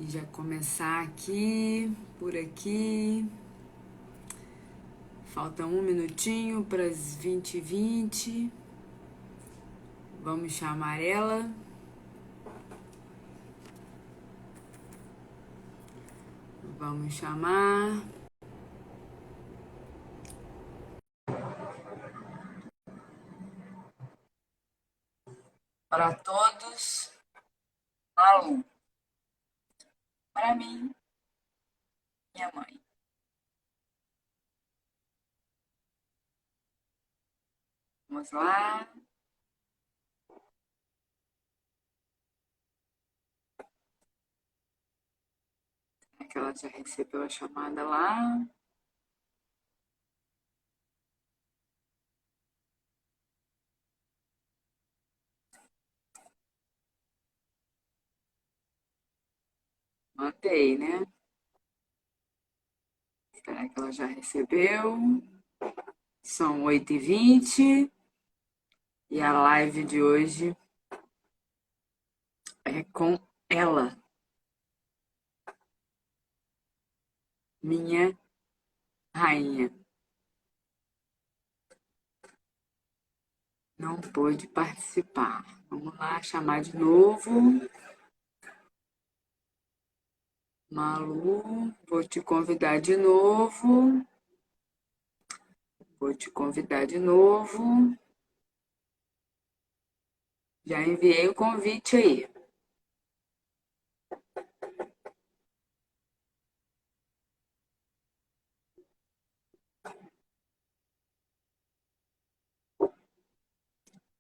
E já começar aqui, por aqui. Falta um minutinho para as 20h20. Vamos chamar ela. Vamos chamar. Para todos, Malu. Para mim, minha mãe. Vamos lá. É que ela já recebeu a chamada lá. Mandei, né? Será que ela já recebeu? São 8h20 e a live de hoje é com ela, minha rainha. Não pôde participar. Vamos lá, chamar de novo. Malu, vou te convidar de novo. Vou te convidar de novo. Já enviei o convite aí.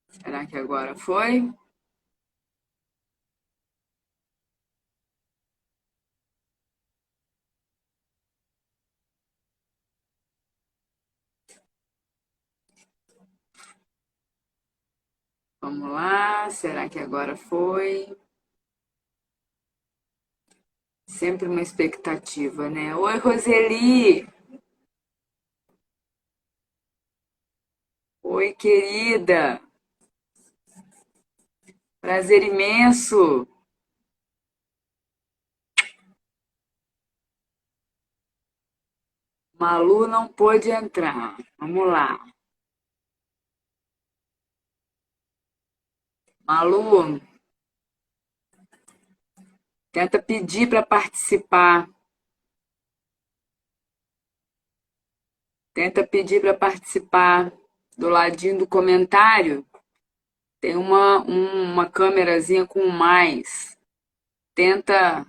Será que agora foi? Vamos lá, será que agora foi? Sempre uma expectativa, né? Oi, Roseli! Oi, querida! Prazer imenso! Malu não pôde entrar. Vamos lá. Malu, tenta pedir para participar. Tenta pedir para participar. Do ladinho do comentário tem uma câmerazinha com mais. Tenta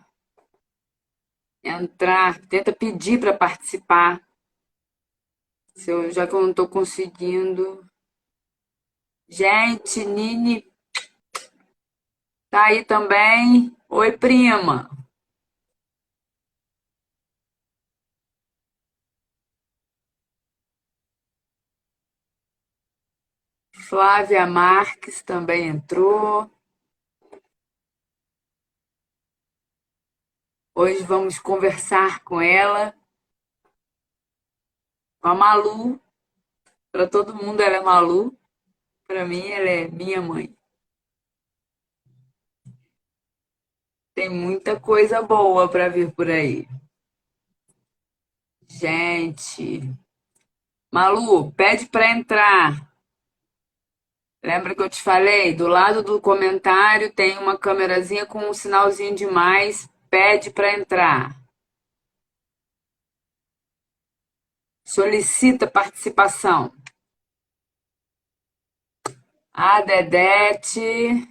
entrar, tenta pedir para participar. Já que eu não estou conseguindo. Gente, Nini tá aí também. Oi, prima. Flávia Marques também entrou. Hoje vamos conversar com ela, com a Malu. Para todo mundo ela é Malu. Para mim ela é minha mãe. Tem muita coisa boa para vir por aí. Gente, Malu, pede para entrar. Lembra que eu te falei? Do lado do comentário tem uma câmerazinha com um sinalzinho de mais. Pede para entrar. Solicita participação. A Dedete,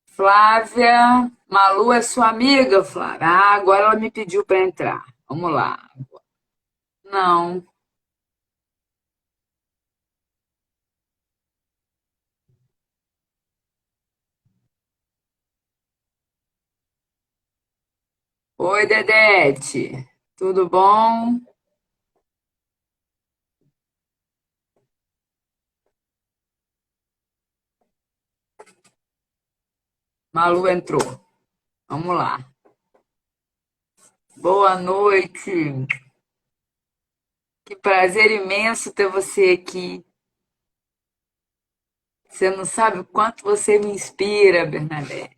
Flávia, Malu é sua amiga, Flávia? Ah, agora ela me pediu para entrar. Vamos lá. Não. Oi, Dedete. Tudo bom? Malu entrou. Vamos lá. Boa noite. Que prazer imenso ter você aqui. Você não sabe o quanto você me inspira, Bernadette.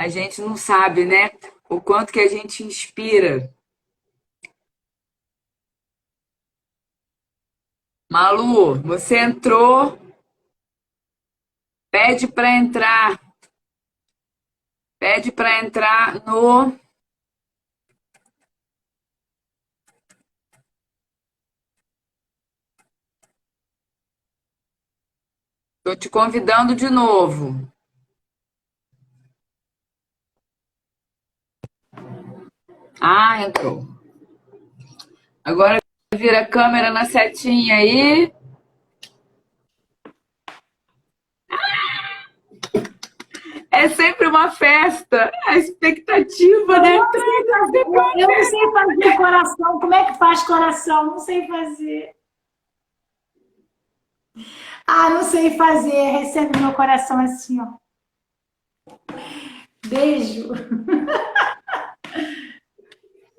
A gente não sabe, né? O quanto que a gente inspira. Malu, você entrou, pede para entrar. Pede para entrar no. Tô te convidando de novo. Ah, entrou. Agora vira a câmera na setinha aí. É sempre uma festa. A expectativa, né? Eu não sei fazer coração. Como é que faz coração? Não sei fazer. Ah, não sei fazer. Recebe meu coração assim, ó. Beijo.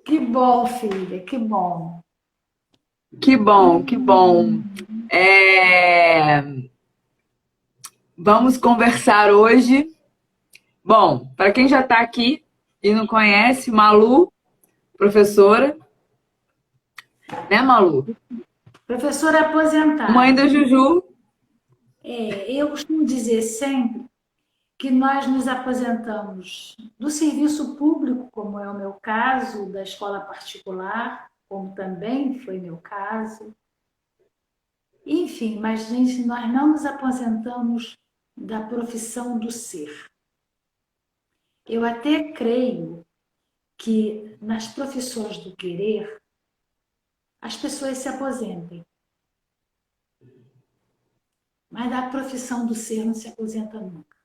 Que bom, filha. Que bom. Que bom, que bom. É, Vamos conversar hoje. Bom, para quem já está aqui e não conhece, Malu, professora, né, Malu? Professora Mãe aposentada. da Juju. Eu costumo dizer sempre que nós nos aposentamos do serviço público, como é o meu caso, da escola particular, como também foi meu caso. Enfim, mas gente, nós não nos aposentamos da profissão do ser. Eu até creio que nas profissões do querer as pessoas se aposentem, mas da profissão do ser não se aposenta nunca,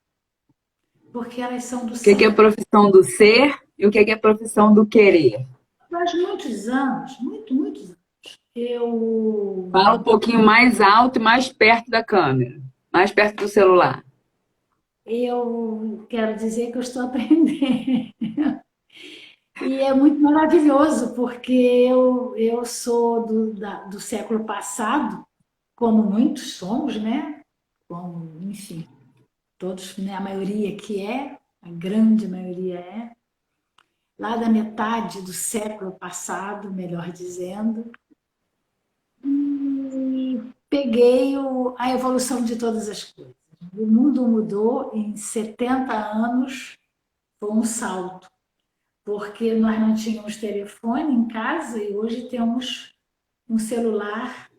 porque elas são do O que é a ser. profissão do ser e o que é a profissão do querer? Faz muitos anos, muitos anos, eu, Fala um pouquinho mais alto e mais perto da câmera, mais perto do celular. eu quero dizer que eu estou aprendendo. E é muito maravilhoso, porque eu sou do século passado, como muitos somos, né? Como, enfim, todos, né? A maioria que é, a grande maioria é, lá da metade do século passado, melhor dizendo, e peguei a evolução de todas as coisas. O mundo mudou em 70 anos, foi um salto, porque nós não tínhamos telefone em casa e hoje temos um celular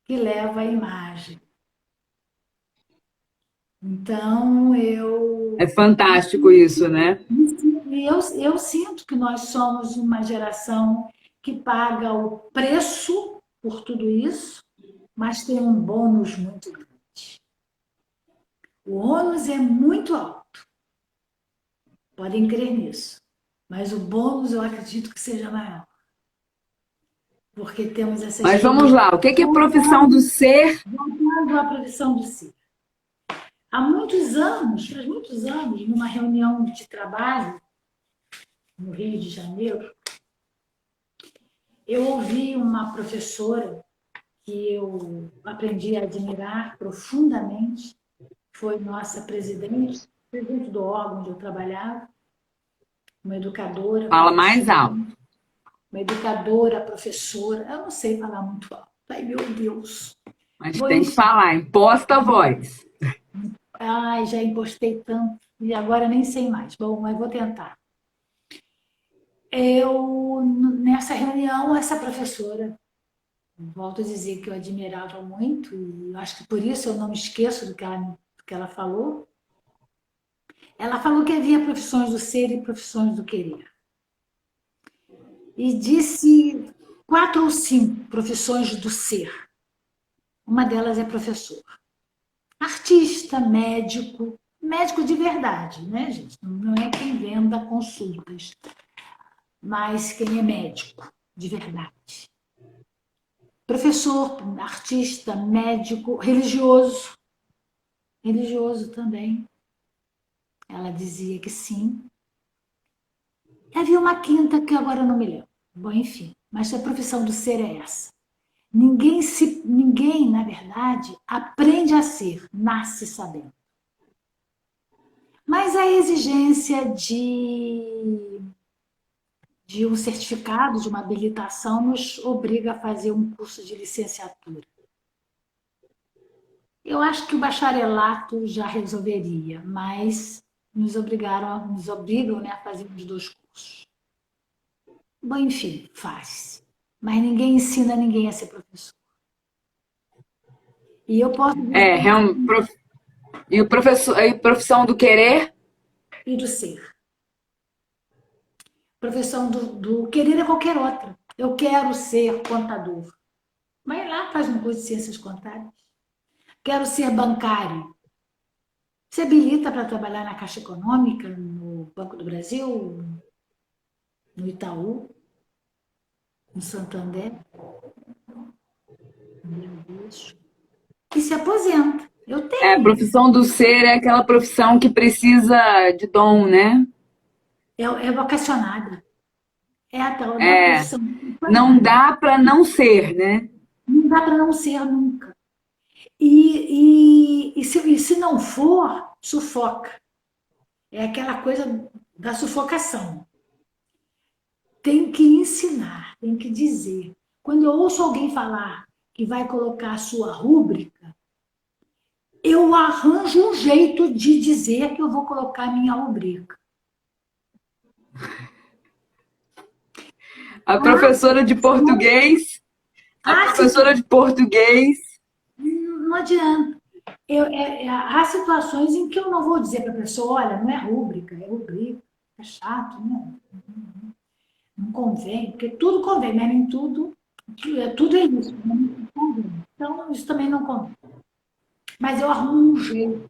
que leva a imagem. Então, É fantástico isso, né? eu sinto que nós somos uma geração que paga o preço por tudo isso, mas tem um bônus muito grande. O ônus é muito alto, podem crer nisso, mas o bônus eu acredito que seja maior, porque temos essa Mas vamos experiência. lá, o que é a profissão do ser? Voltando à profissão do si. Há muitos anos, faz muitos anos, numa reunião de trabalho no Rio de Janeiro, eu ouvi uma professora que eu aprendi a admirar profundamente, foi nossa presidente do órgão onde eu trabalhava, uma educadora, Fala mais professora, alto. uma educadora, professora, eu não sei falar muito alto, ai meu Deus. Mas Bom, tem que enfim, falar, imposta a voz. ai, já impostei tanto e agora nem sei mais. Bom, mas vou tentar. Nessa reunião, essa professora, volto a dizer que eu admirava muito, e acho que por isso eu não me esqueço do que ela falou. Ela falou que havia profissões do ser e profissões do querer. E disse 4 ou 5 profissões do ser. Uma delas é professor. Artista, médico, médico de verdade, né, gente? Não é quem venda consultas, mas quem é médico de verdade. Professor, artista, médico, religioso também. Ela dizia que sim. E havia uma quinta que agora eu não me lembro. Bom, enfim, mas a profissão do ser é essa. Ninguém, na verdade, aprende a ser, nasce sabendo. Mas a exigência de um certificado, de uma habilitação, nos obriga a fazer um curso de licenciatura. Eu acho que o bacharelato já resolveria, mas nos obrigam, né, a fazer os dois cursos. Bom, enfim, faz. Mas ninguém ensina ninguém a ser professor. E eu posso É, e o professor, e profissão do querer? ir do ser. Profissão do querer é qualquer outra. Eu quero ser contador. Vai lá, faz um curso de ciências contábeis. Quero ser bancário. Se habilita para trabalhar na Caixa Econômica, no Banco do Brasil, no Itaú, no Santander, e se aposenta. Eu É, a tenho. profissão do ser é aquela profissão que precisa de dom, né? É vocacionada. É a tal da É, profissão não vocacionada. dá para não ser, né? Não dá para não ser nunca. E se não for, sufoca. É aquela coisa da sufocação. Tem que ensinar, tem que dizer. Quando eu ouço alguém falar que vai colocar a sua rúbrica, eu arranjo um jeito de dizer que eu vou colocar a minha rubrica. A Ah, professora de português, a se professora de português, não adianta. Há situações em que eu não vou dizer para a pessoa, olha, não é rúbrica, é rubrica. É chato, né? Não convém, porque tudo convém, mas nem tudo é isso, mas não convém. Então, isso também não convém. Mas eu arrumo um jeito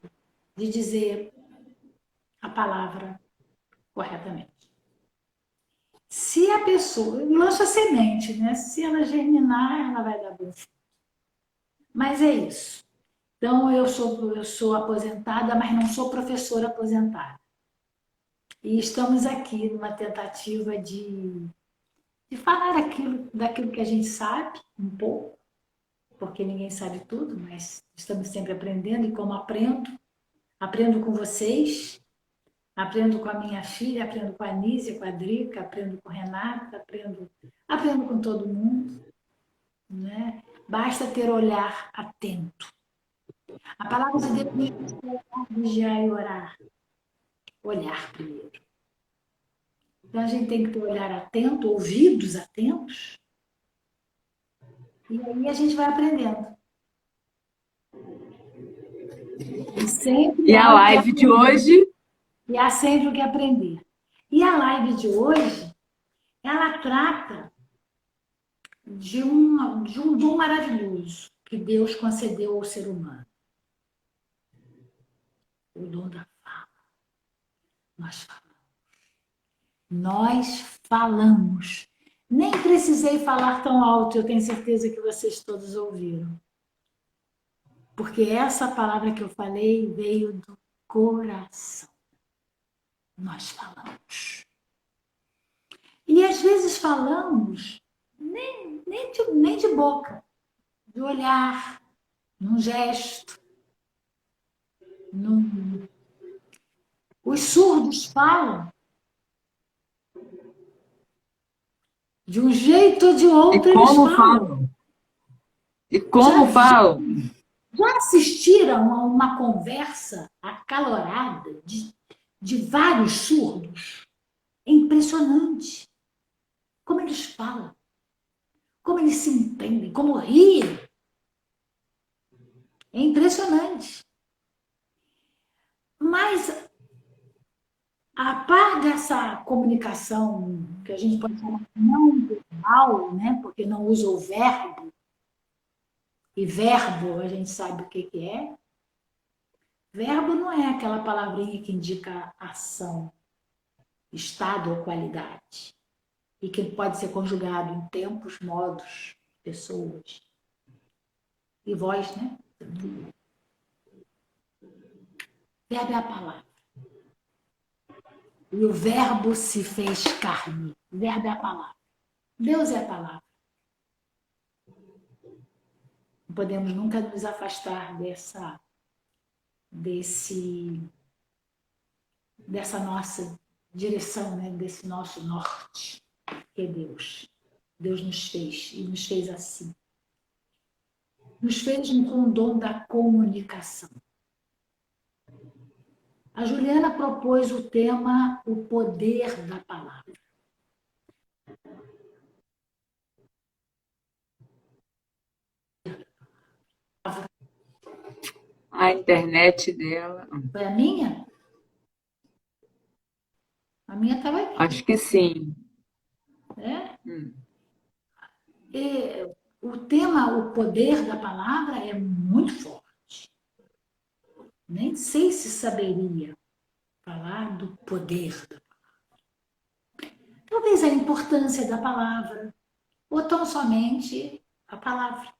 de dizer a palavra corretamente. Se a pessoa, eu lanço a semente, né? Se ela germinar, ela vai dar bom fruto. Mas é isso. Então, eu sou aposentada, mas não sou professora aposentada. E estamos aqui numa tentativa de falar daquilo que a gente sabe, um pouco, porque ninguém sabe tudo, mas estamos sempre aprendendo, e como aprendo com vocês, aprendo com a minha filha, aprendo com a Anísia, com a Drica, aprendo com a Renata, aprendo com todo mundo, né? Basta ter olhar atento. A palavra de Deus diz vigiar e orar. Olhar primeiro. Então a gente tem que ter olhar atento, ouvidos atentos, e aí a gente vai aprendendo. E sempre e há a o que live de aprender. hoje, E há sempre o que aprender. E a live de hoje, ela trata de um dom maravilhoso que Deus concedeu ao ser humano. O dom da fala. Nós falamos. Nós falamos. Nem precisei falar tão alto, eu tenho certeza que vocês todos ouviram. Porque essa palavra que eu falei veio do coração. Nós falamos. E às vezes falamos nem de boca, de olhar, num gesto. Num... Os surdos falam de um jeito ou de e outro, eles como falam. falam, e Já, como falam. já assistiram a uma conversa acalorada de vários surdos? É impressionante como eles falam, como eles se entendem, como riem. É impressionante. Mas, a par dessa comunicação, que a gente pode chamar não verbal, né? Porque não usa o verbo, e verbo a gente sabe o que é. Verbo não é aquela palavrinha que indica ação, estado ou qualidade, e que pode ser conjugado em tempos, modos, pessoas. E voz, né? Verbo é a palavra. E o verbo se fez carne. O verbo é a palavra. Deus é a palavra. Não podemos nunca nos afastar desse dessa nossa direção, né? Desse nosso norte, que é Deus. Deus nos fez e nos fez assim. Nos fez com o dom da comunicação. A Juliana propôs o tema O Poder da Palavra. A internet dela. Foi a minha? A minha estava aqui. Acho que sim. Né? Hum. E o tema O Poder da Palavra é muito forte. Nem sei se saberia falar do poder da palavra. Talvez a importância da palavra, ou tão somente a palavra.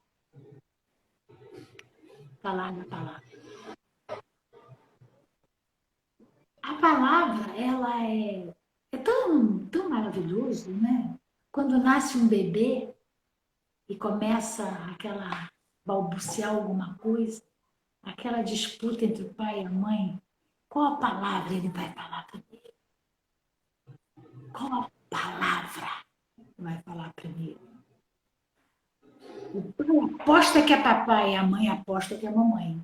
Falar da palavra. A palavra, ela é tão maravilhoso, né? Quando nasce um bebê e começa aquela balbuciar alguma coisa, aquela disputa entre o pai e a mãe, qual a palavra ele vai falar primeiro? Qual a palavra vai falar primeiro? O pai aposta que é papai, a mãe aposta que é mamãe.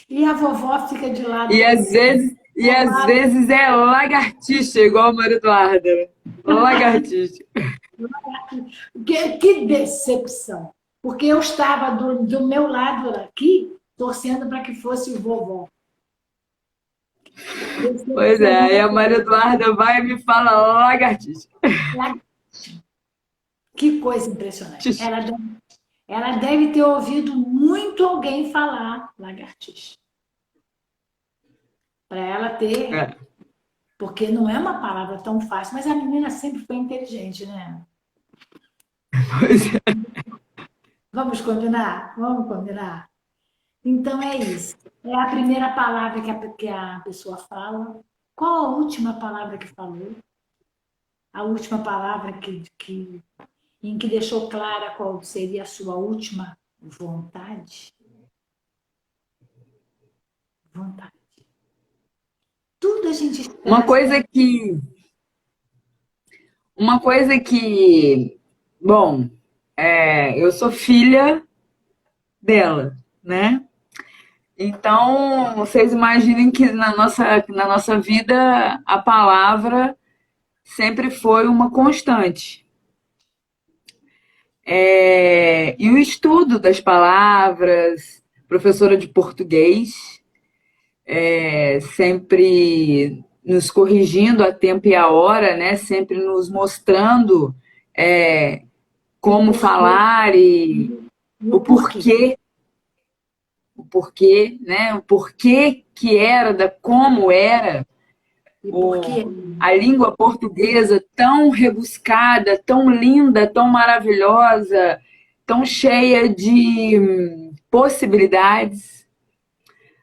E a vovó fica de lado. E às vezes é lagartixa, igual a Maria Eduarda. Lagartixa. Que decepção! Porque eu estava do meu lado aqui, torcendo para que fosse o vovó. Pois é, aí a Decepcionante. Maria Eduarda vai e me fala lagartixa. Que coisa impressionante. Ela deve ter ouvido muito alguém falar lagartixa. Para ela ter. É. Porque não é uma palavra tão fácil, mas a menina sempre foi inteligente, né? Pois é. Vamos combinar? Vamos combinar? Então é isso. É a primeira palavra que a pessoa fala. Qual a última palavra que falou? A última palavra em que deixou clara qual seria a sua última vontade? Vontade. Tudo a gente Uma traz. coisa que, uma coisa que, bom, eu sou filha dela, né? Então, vocês imaginem que na nossa vida a palavra sempre foi uma constante. E o estudo das palavras, professora de português, sempre nos corrigindo a tempo e a hora, né? Sempre nos mostrando como falar e E o o porquê? porquê, né? O porquê que era, como era E porquê? a língua portuguesa tão rebuscada, tão linda, tão maravilhosa, tão cheia de possibilidades.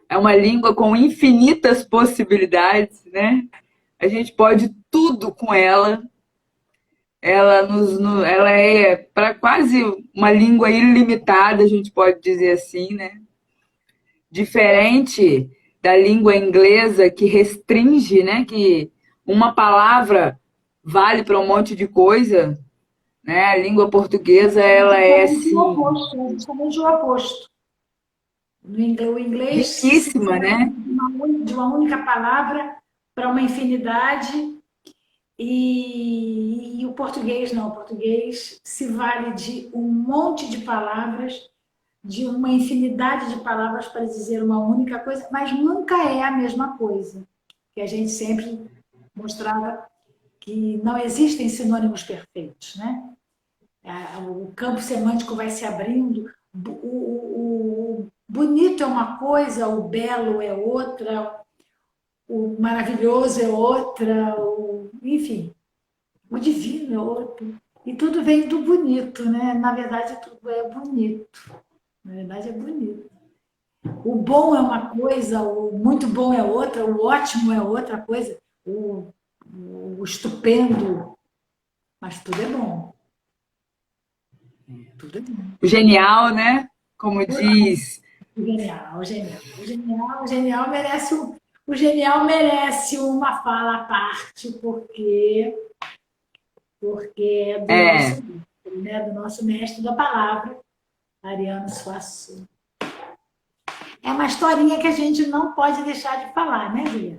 É uma língua com infinitas possibilidades, né? A gente pode tudo com ela. Ela é para quase uma língua ilimitada, a gente pode dizer assim, né? Diferente da língua inglesa que restringe, né? Que uma palavra vale para um monte de coisa, né? A língua portuguesa ela é assim É justamente o oposto. O inglês se riquíssima, vale né? de uma única palavra para uma infinidade e o português não. O português se vale de um monte de palavras, de uma infinidade de palavras para dizer uma única coisa, mas nunca é a mesma coisa. Que a gente sempre mostrava que não existem sinônimos perfeitos, né? O campo semântico vai se abrindo, o bonito é uma coisa, o belo é outra, o maravilhoso é outra, enfim, o divino é outro. E tudo vem do bonito, né? Na verdade, tudo é bonito. Na verdade, é bonito. O bom é uma coisa, o muito bom é outra, o ótimo é outra coisa, o estupendo, mas tudo é bom. Tudo é bom. O genial, né? Como diz Genial, genial. O genial merece uma fala à parte, porque é do nosso É, mestre, né? Do nosso mestre da palavra, Ariano Suassuna. É uma historinha que a gente não pode deixar de falar, né, Juliana?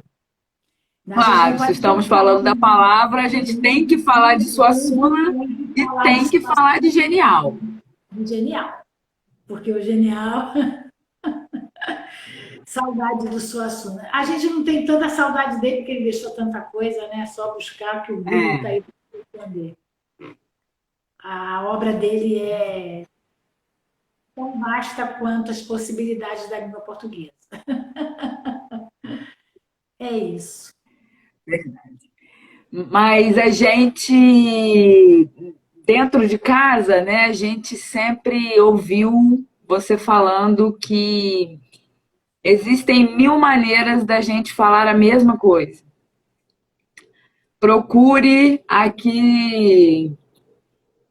A gente não claro, se pode estamos deixar falando da palavra, a de gente tem que falar de Suassuna e falar de tem que falar de genial. genial, porque o genial, saudade do Suassuna. A gente não tem tanta saudade dele porque ele deixou tanta coisa, né? Só buscar que o Google está É. aí para entender. A obra dele é tão vasta quanto as possibilidades da língua portuguesa. É isso. Mas a gente, dentro de casa, né, a gente sempre ouviu você falando que existem mil maneiras da gente falar a mesma coisa. Procure a que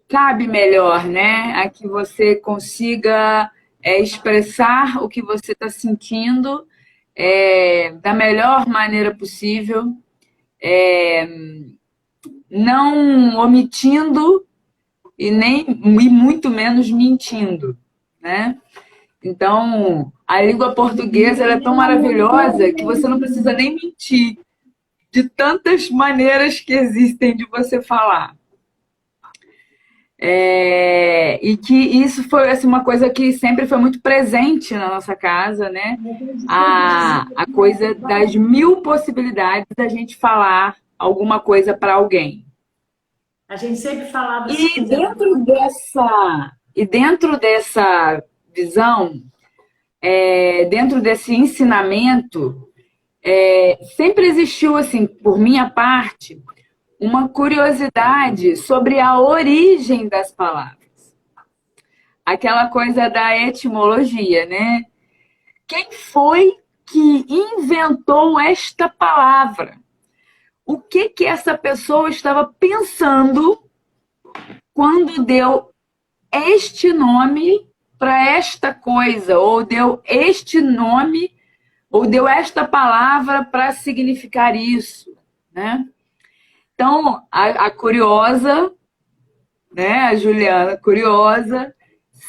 cabe melhor, né? A que você consiga expressar o que você está sentindo da melhor maneira possível, não omitindo e muito menos mentindo, né? Então, a língua portuguesa ela é tão maravilhosa que você não precisa nem mentir de tantas maneiras que existem de você falar. E que isso foi assim, uma coisa que sempre foi muito presente na nossa casa, né? A gente sempre dizia A coisa das mil possibilidades da gente falar alguma coisa para alguém. a gente sempre falava assim, E dentro dessa visão, dentro desse ensinamento, sempre existiu, assim, por minha parte, uma curiosidade sobre a origem das palavras. Aquela coisa da etimologia, né? Quem foi que inventou esta palavra? O que que essa pessoa estava pensando quando deu este nome para esta coisa, ou deu este nome, ou deu esta palavra para significar isso, né? Então, a curiosa, né, a Juliana curiosa,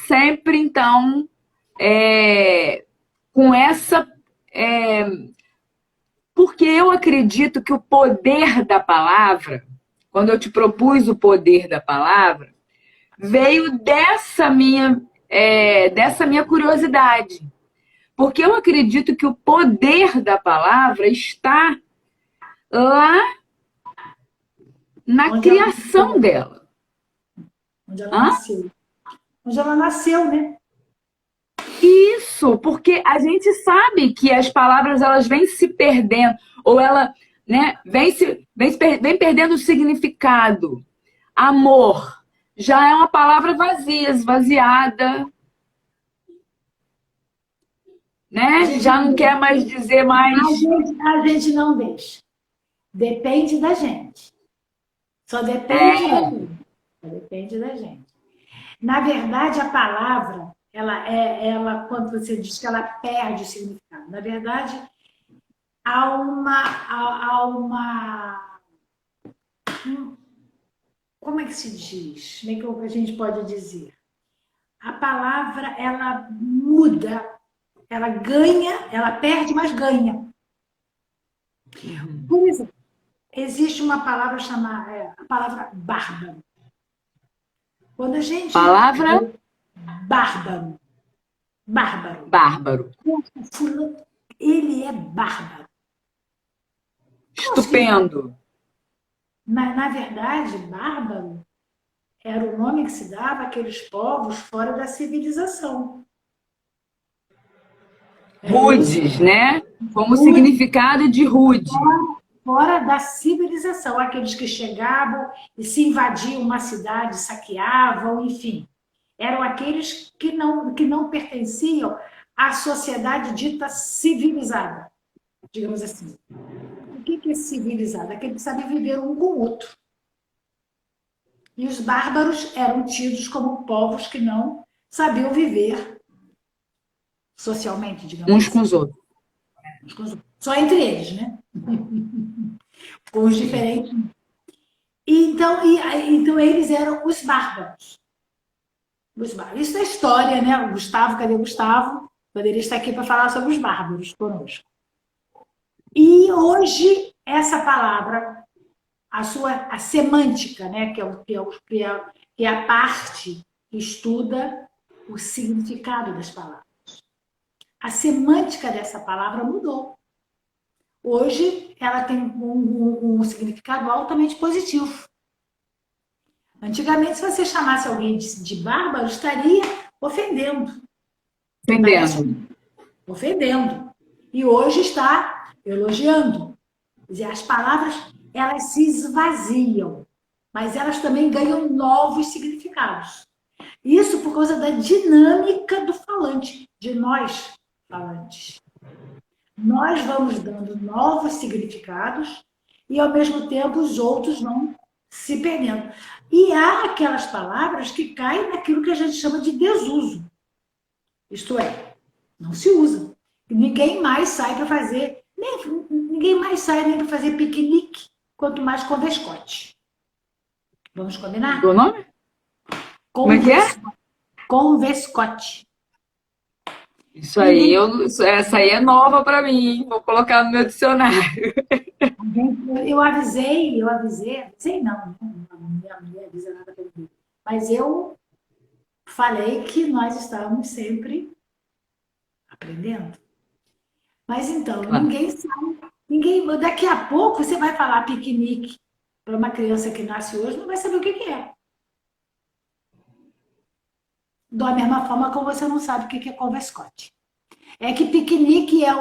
sempre então com essa porque eu acredito que o poder da palavra, quando eu te propus o poder da palavra, veio dessa minha curiosidade. Porque eu acredito que o poder da palavra está lá na onde ela criação nasceu. dela. Onde ela Hã? nasceu. Onde ela nasceu, né? Isso, porque a gente sabe que as palavras elas vêm se perdendo, ou ela né, vem perdendo o significado. Amor já é uma palavra vazia, esvaziada, A né? gente Já não não deixa. quer mais dizer mais. A gente não deixa. Depende da gente. Só depende da É, gente. Só depende da gente. Na verdade, a palavra, ela, quando você diz que ela perde o significado, na verdade, há uma, como é que se diz? Como é que a gente pode dizer? A palavra, ela muda, ela ganha, ela perde, mas ganha. Por exemplo, existe uma palavra chamada, a palavra bárbaro. Quando a gente palavra bárbaro, bárbaro, bárbaro, ele é bárbaro. Nossa, estupendo. na verdade, bárbaro era o nome que se dava àqueles povos fora da civilização. Era esse Rudes, né? Como rude, significado de rude. fora da civilização, aqueles que chegavam e se invadiam uma cidade, saqueavam, enfim. Eram aqueles que não pertenciam à sociedade dita civilizada, digamos assim. O que é civilizado? Aquele que sabe viver um com o outro. E os bárbaros eram tidos como povos que não sabiam viver socialmente, digamos Uns com assim. os outros. Só entre eles, né? Com os diferentes. Então eles eram os bárbaros. Os bárbaros. Isso é história, né? O Gustavo, cadê o Gustavo? Poderia estar aqui para falar sobre os bárbaros conosco. E hoje, essa palavra, a semântica, né? Que é a parte que estuda o significado das palavras. A semântica dessa palavra mudou. Hoje, ela tem um significado altamente positivo. Antigamente, se você chamasse alguém de bárbaro, estaria ofendendo. Estaria Entendendo. ofendendo. E hoje está elogiando. Quer dizer, as palavras, elas se esvaziam, mas elas também ganham novos significados. Isso por causa da dinâmica do falante, de nós falantes. Nós vamos dando novos significados e, ao mesmo tempo, os outros vão se perdendo. E há aquelas palavras que caem naquilo que a gente chama de desuso. Isto é, não se usa. Ninguém mais sai para fazer, ninguém mais sai nem para fazer piquenique, quanto mais com vescote. Vamos combinar? O nome? Como é que é? Com vescote. Isso aí, essa aí é nova para mim, vou colocar no meu dicionário. Eu avisei não, minha mulher avisa nada para mim. Mas eu falei que nós estávamos sempre aprendendo. Mas então, Claro. daqui a pouco você vai falar piquenique para uma criança que nasce hoje, não vai saber o que é. Da mesma forma como você não sabe o que é converscote. É que piquenique é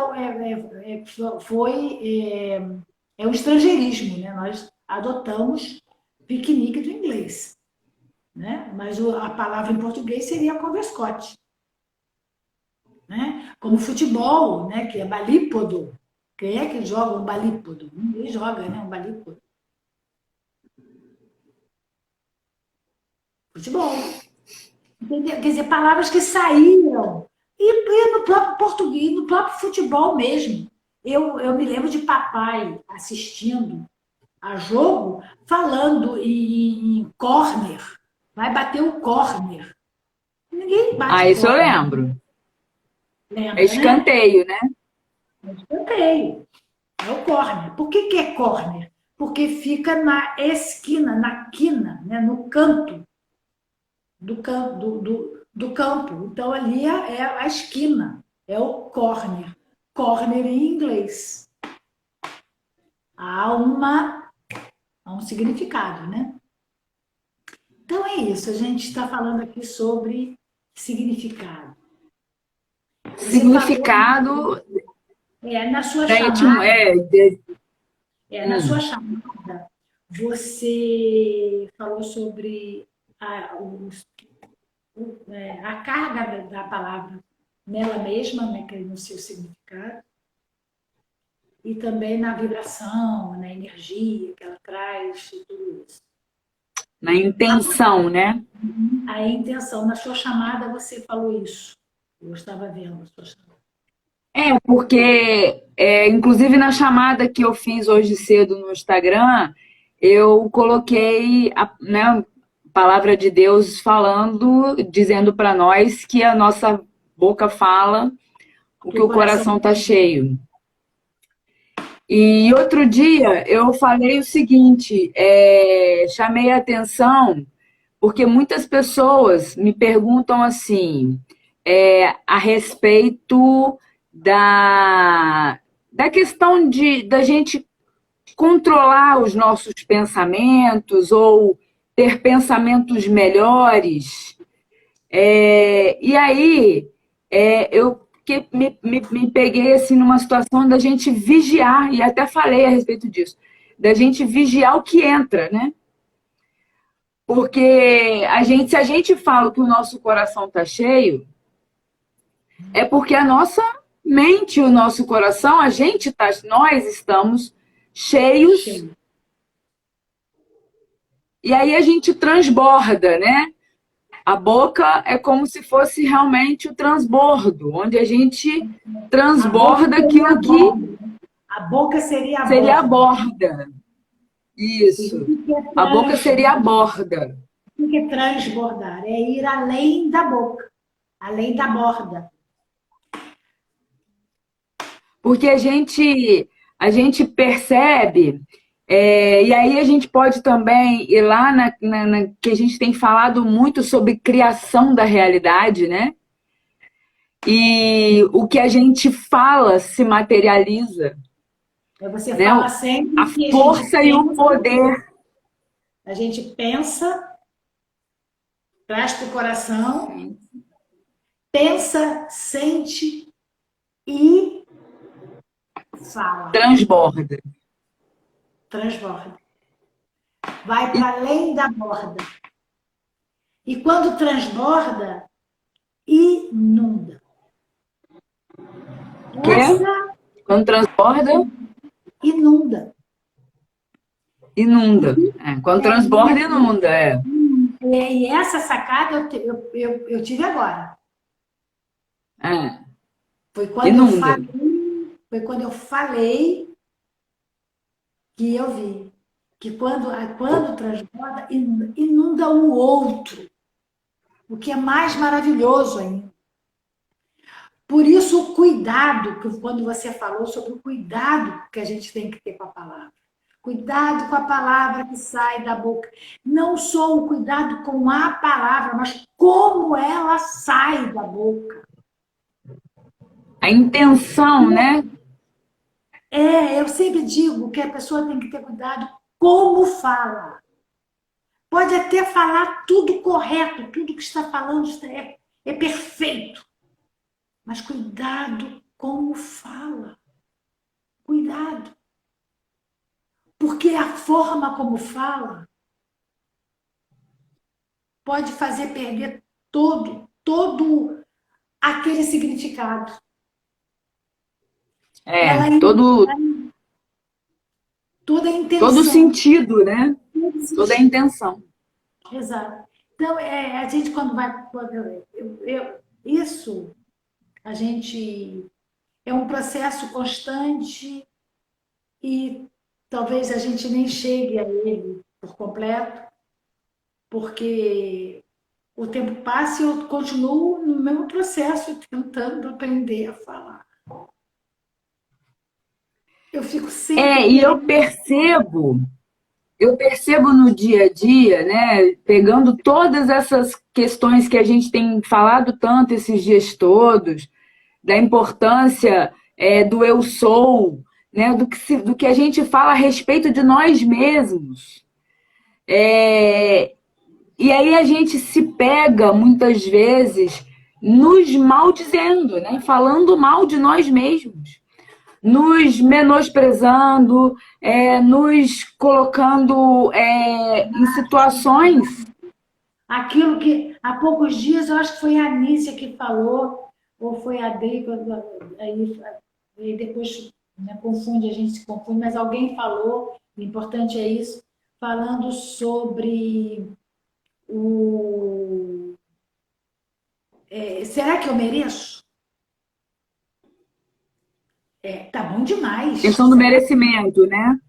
um estrangeirismo, né? Nós adotamos piquenique do inglês, né? Mas a palavra em português seria converscote, né? Como futebol, né? Que é balípodo. Quem é que joga um balípodo? Ninguém joga, né? Um balípodo. Futebol. Entendeu? Quer dizer, palavras que saíram. E no próprio português, no próprio futebol mesmo. Eu me lembro de papai assistindo a jogo, falando em corner. Vai bater o corner. Ninguém bate Ah, isso eu corner. lembro. É Lembra, né? escanteio, né? É escanteio. É o corner. Por que é corner? Porque fica na esquina, na quina, né? No canto do campo. Então, ali é a esquina, é o corner. Corner em inglês. Há, há um significado, né? Então, é isso. A gente está falando aqui sobre significado. Você Significado falou, na sua da chamada, na sua hum. chamada, você falou sobre a carga da palavra nela mesma, né, que é no seu significado, e também na vibração, na energia que ela traz e tudo isso. Na intenção, né? A intenção, na sua chamada você falou isso. Eu estava vendo a sua chamada. Porque, inclusive na chamada que eu fiz hoje cedo no Instagram, eu coloquei a palavra de Deus falando, dizendo para nós que a nossa boca fala o que o coração está cheio. E outro dia eu falei o seguinte, chamei a atenção, porque muitas pessoas me perguntam assim, a respeito da questão da gente controlar os nossos pensamentos ou ter pensamentos melhores. E aí eu me peguei assim numa situação da gente vigiar, e até falei a respeito disso, da gente vigiar o que entra, né? Porque se a gente fala que o nosso coração está cheio, é porque a nossa mente, o nosso coração, nós estamos cheios. E aí a gente transborda, né? A boca é como se fosse realmente o transbordo, onde a gente A boca transborda seria a aquilo que borda. A boca seria a seria a borda. borda. E o Isso. que é A boca seria a borda. o que é transbordar? É ir além da boca, além da borda. Porque a gente percebe, e aí a gente pode também ir lá que a gente tem falado muito sobre criação da realidade, né? E o que a gente fala se materializa, Você né? fala A sempre que força e o poder. a gente pensa, traz para o coração, pensa, sente e fala, Transborda. transborda. Vai E para além da borda. E quando transborda, inunda. quer, Essa quando transborda, inunda. inunda. Porque, Quando transborda, inunda. e essa sacada eu tive agora. É, Foi quando eu inunda. falei, foi quando eu falei que eu vi que quando transborda, inunda o outro, o que é mais maravilhoso ainda. Por isso, o cuidado, que quando você falou sobre o cuidado que a gente tem que ter com a palavra. Cuidado com a palavra que sai da boca. Não só o cuidado com a palavra, mas como ela sai da boca. A intenção, né? Eu sempre digo que a pessoa tem que ter cuidado como fala. Pode até falar tudo correto, tudo que está falando é perfeito. Mas cuidado como fala. Cuidado. Porque a forma como fala pode fazer perder todo aquele significado. Ela Todo, toda a todo intenção. sentido, né? Toda a intenção. Exato. Então, a gente quando vai. Isso, a gente. É um processo constante e talvez a gente nem chegue a ele por completo, porque o tempo passa e eu continuo no mesmo processo, tentando aprender a falar. Eu fico sempre E eu percebo no dia a dia, né, pegando todas essas questões que a gente tem falado tanto esses dias todos, da importância do eu sou, né, do que a gente fala a respeito de nós mesmos. E aí a gente se pega, muitas vezes, nos maldizendo, né, falando mal de nós mesmos, nos menosprezando, nos colocando em situações. aquilo que há poucos dias eu acho que foi a Anícia que falou, ou foi a Adri, aí depois, né, confunde, a gente se confunde, mas alguém falou, o importante é isso, falando sobre o. Será que eu mereço? Tá bom demais. Questão do merecimento, né?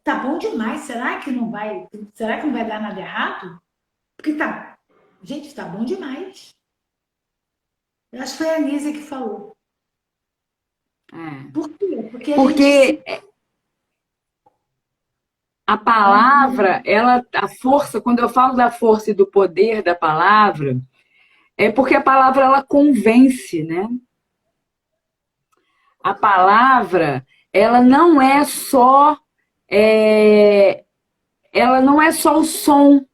Tá bom demais. Será que não vai? Será que não vai dar nada errado? Porque tá. Gente, tá bom demais. Eu acho que foi a Anísia que falou. Por quê? Porque a gente se. Porque a palavra, a força, quando eu falo da força e do poder da palavra, é porque a palavra ela convence, né? A palavra, ela não é só, é, ela não é só o som,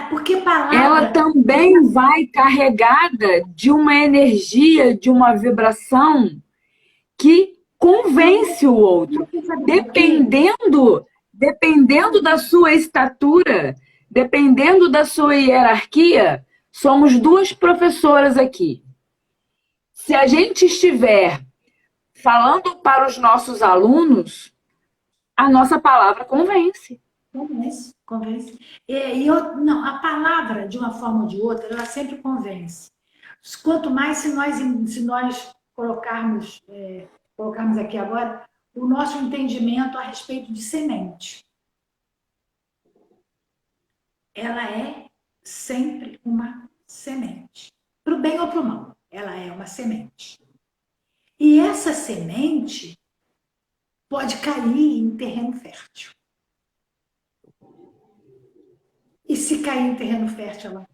Porque ela palavra. também vai carregada de uma energia, de uma vibração que convence o outro, Você sabe por quê? dependendo da sua estatura, dependendo da sua hierarquia, somos duas professoras aqui. Se a gente estiver falando para os nossos alunos, a nossa palavra convence. Convence, convence. Não, a palavra, de uma forma ou de outra, ela sempre convence. Quanto mais se nós colocarmos aqui agora o nosso entendimento a respeito de semente. Ela é sempre uma semente. Para o bem ou para o mal, ela é uma semente. E essa semente pode cair em terreno fértil. E se cair em terreno fértil, ela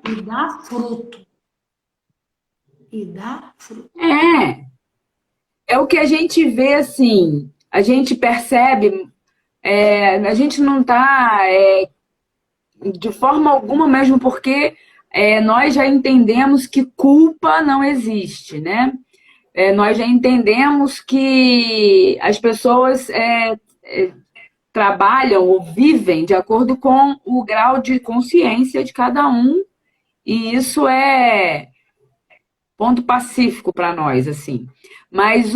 e dá fruto. E dá fruto. É o que a gente vê, assim, a gente percebe, a gente não está de forma alguma mesmo, porque nós já entendemos que culpa não existe, né? Nós já entendemos que as pessoas trabalham ou vivem de acordo com o grau de consciência de cada um, e isso é ponto pacífico para nós, assim. Mas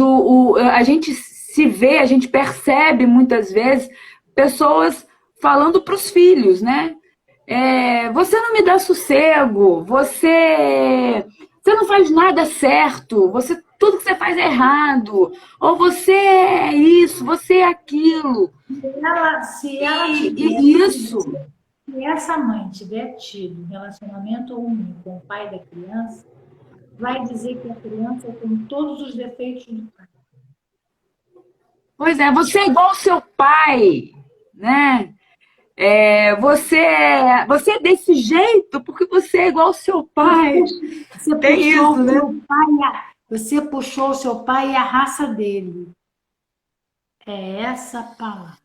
a gente se vê, a gente percebe muitas vezes pessoas falando para os filhos, né? Você não me dá sossego, você não faz nada certo, tudo que você faz é errado, ou você é isso, você é aquilo. E isso. Se essa mãe tiver tido um relacionamento ruim com o pai da criança, vai dizer que a criança tem todos os defeitos do pai. Pois é, você é igual ao seu pai, né? Você é desse jeito porque você é igual ao seu pai. Você puxou o seu pai e a raça dele. É essa palavra.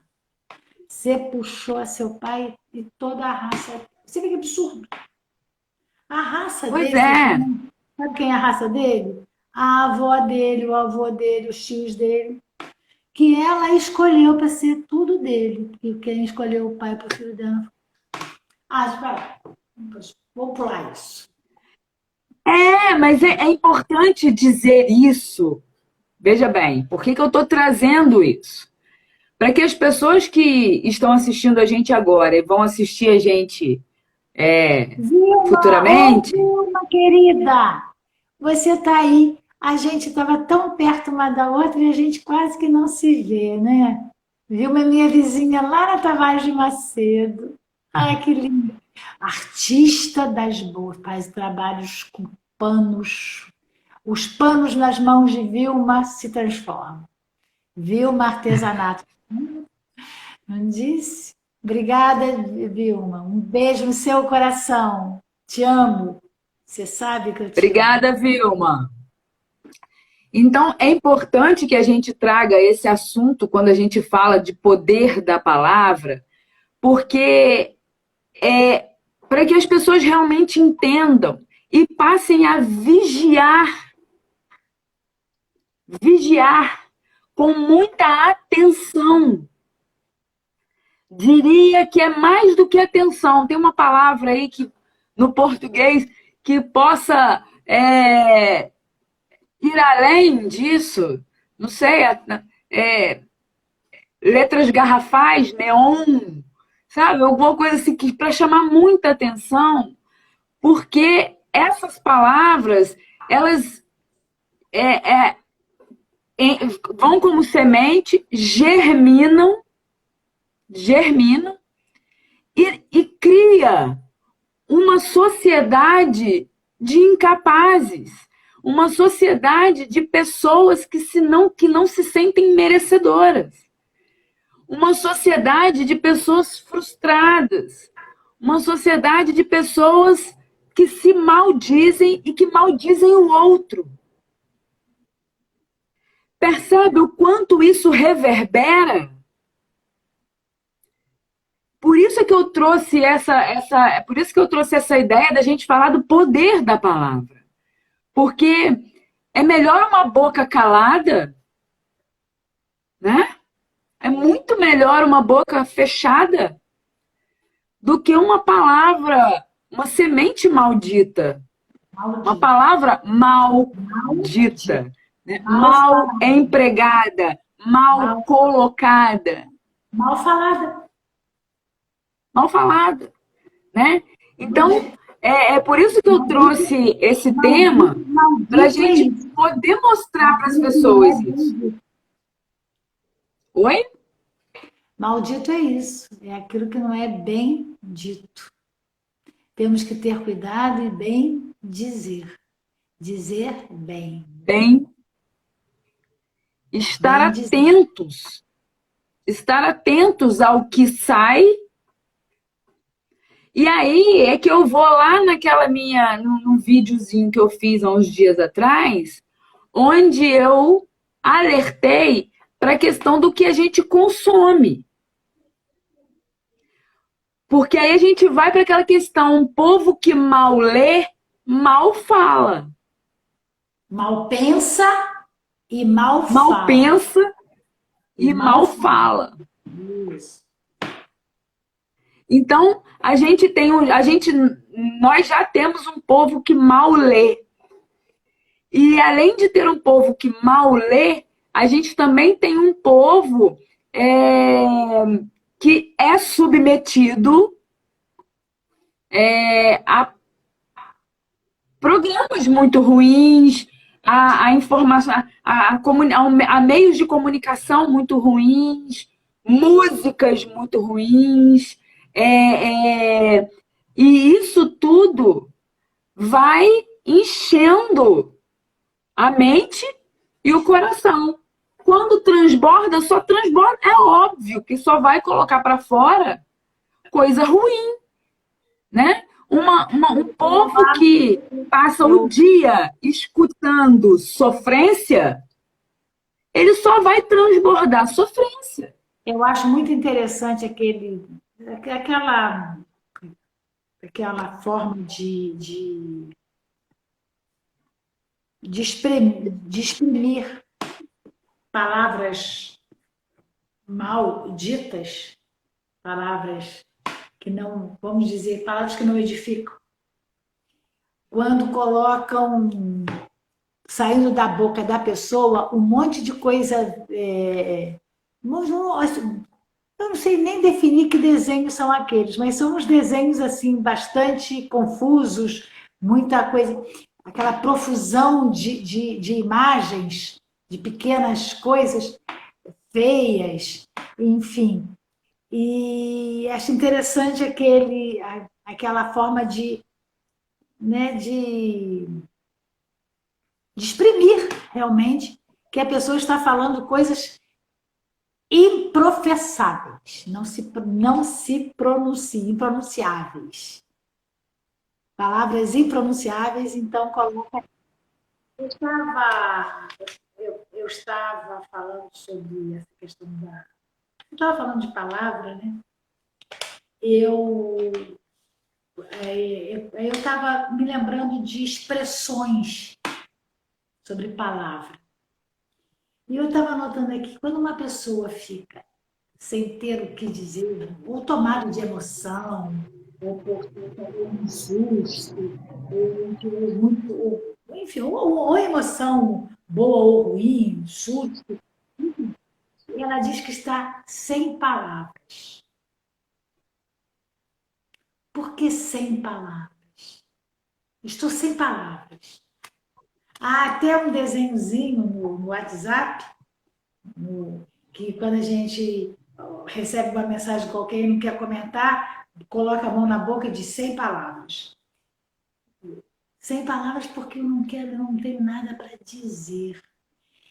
Você puxou seu pai e toda a raça. Você vê que absurdo. A raça Pois dele. é. Sabe quem é a raça dele? A avó dele, o avô dele, os tios dele. Que ela escolheu para ser tudo dele. E quem escolheu o pai para o filho dela. Vou pular isso. Mas é importante dizer isso. Veja bem, por que eu estou trazendo isso? Para que as pessoas que estão assistindo a gente agora e vão assistir a gente futuramente. Vilma, querida, você está aí. A gente estava tão perto uma da outra e a gente quase que não se vê, né? Vilma é minha vizinha lá na Tavares de Macedo. Ai, que lindo. Artista das boas, faz trabalhos com panos. Os panos nas mãos de Vilma se transformam. Vilma Artesanato. Não disse? Obrigada, Vilma. Um beijo no seu coração. Te amo. Você sabe que eu te Obrigada, amo. Vilma. Então, é importante que a gente traga esse assunto quando a gente fala de poder da palavra, porque para que as pessoas realmente entendam e passem a vigiar com muita atenção. Diria que é mais do que atenção. Tem uma palavra aí que no português que possa ir além disso. Não sei, letras garrafais, neon, sabe? Alguma coisa assim que para chamar muita atenção, porque essas palavras elas vão como semente, germinam e cria uma sociedade de incapazes, uma sociedade de pessoas que não se sentem merecedoras, uma sociedade de pessoas frustradas, uma sociedade de pessoas que se maldizem e que maldizem o outro. Percebe o quanto isso reverbera? Por isso que eu trouxe essa ideia da gente falar do poder da palavra. Porque é melhor uma boca calada, né? É muito melhor uma boca fechada do que uma palavra, uma semente maldita. Uma palavra maldita, né? Mal empregada, mal colocada. Mal falada. Mal falada, né? Então, Maldito, é por isso que eu trouxe esse tema, para a maldito é gente isso. poder mostrar para as Aquilo que não pessoas é isso. bem dito. Oi? Maldito é isso. É aquilo que não é bem dito. Temos que ter cuidado e bem dizer. Dizer bem. Bem, estar Bem dizer. atentos. Estar atentos ao que sai. E aí é que eu vou lá naquela num videozinho que eu fiz há uns dias atrás, onde eu alertei para a questão do que a gente consome. Porque aí a gente vai para aquela questão, um povo que mal lê, mal fala. Mal pensa e mal Mal fala. pensa E e mal mal fala. fala. Isso. Então, nós já temos um povo que mal lê. E além de ter um povo que mal lê, a gente também tem um povo que é submetido a programas muito ruins, a informação, a meios de comunicação muito ruins, músicas muito ruins, é, é, e isso tudo vai enchendo a mente e o coração. Quando transborda, só transborda. É óbvio que só vai colocar para fora coisa ruim, né? Um povo que passa o Eu, dia escutando sofrência, ele só vai transbordar sofrência. eu acho muito interessante aquela, aquela forma de exprimir palavras mal ditas, palavras que não, vamos dizer, palavras que não edificam. Quando colocam saindo da boca da pessoa um monte de coisa. Eu não sei nem definir que desenhos são aqueles, mas são uns desenhos assim bastante confusos, muita coisa, aquela profusão de imagens, de pequenas coisas feias, enfim. E acho interessante aquela forma né, de exprimir realmente que a pessoa está falando coisas improfessáveis, não se pronunciam, impronunciáveis. Palavras impronunciáveis, então coloca. Eu estava, eu estava falando sobre essa questão da. Eu estava falando de palavra, né? Eu eu estava me lembrando de expressões sobre palavra. E eu estava notando aqui, quando uma pessoa fica sem ter o que dizer, ou tomado de emoção, ou por um susto, ou muito, enfim, ou emoção boa ou ruim, um susto, e ela diz que está sem palavras. Por que sem palavras? Estou sem palavras. Há até um desenhozinho no WhatsApp, que quando a gente recebe uma mensagem qualquer e não quer comentar, coloca a mão na boca e diz 100 palavras. 100 palavras porque eu não quero, eu não tenho nada para dizer.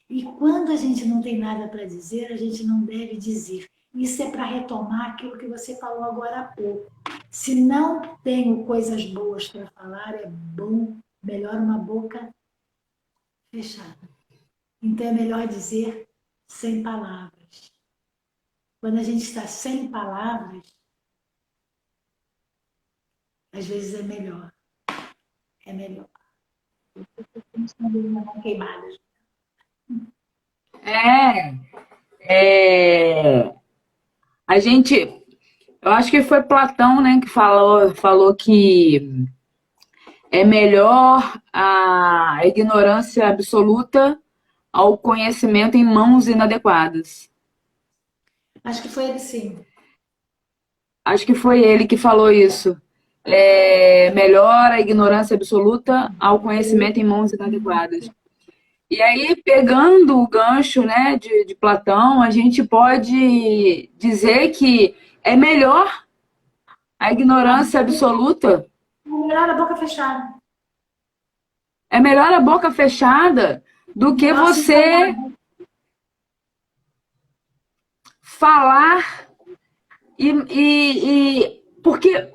E quando a gente não tem nada para dizer, a gente não deve dizer. Isso é para retomar aquilo que você falou agora há pouco. Se não tenho coisas boas para falar, é bom, melhor uma boca fechada. Então é melhor dizer sem palavras. Quando a gente está sem palavras, às vezes é melhor. É melhor. Estão queimadas. É, é, a gente, eu acho que foi Platão, né, que falou que é melhor a ignorância absoluta ao conhecimento em mãos inadequadas. Acho que foi ele sim. Acho que foi ele que falou isso. Melhor a ignorância absoluta ao conhecimento em mãos inadequadas. E aí, pegando o gancho, né, de Platão, a gente pode dizer que é melhor a ignorância absoluta, Melhor a boca fechada. é melhor a boca fechada do que Melhor se você calar. falar porque,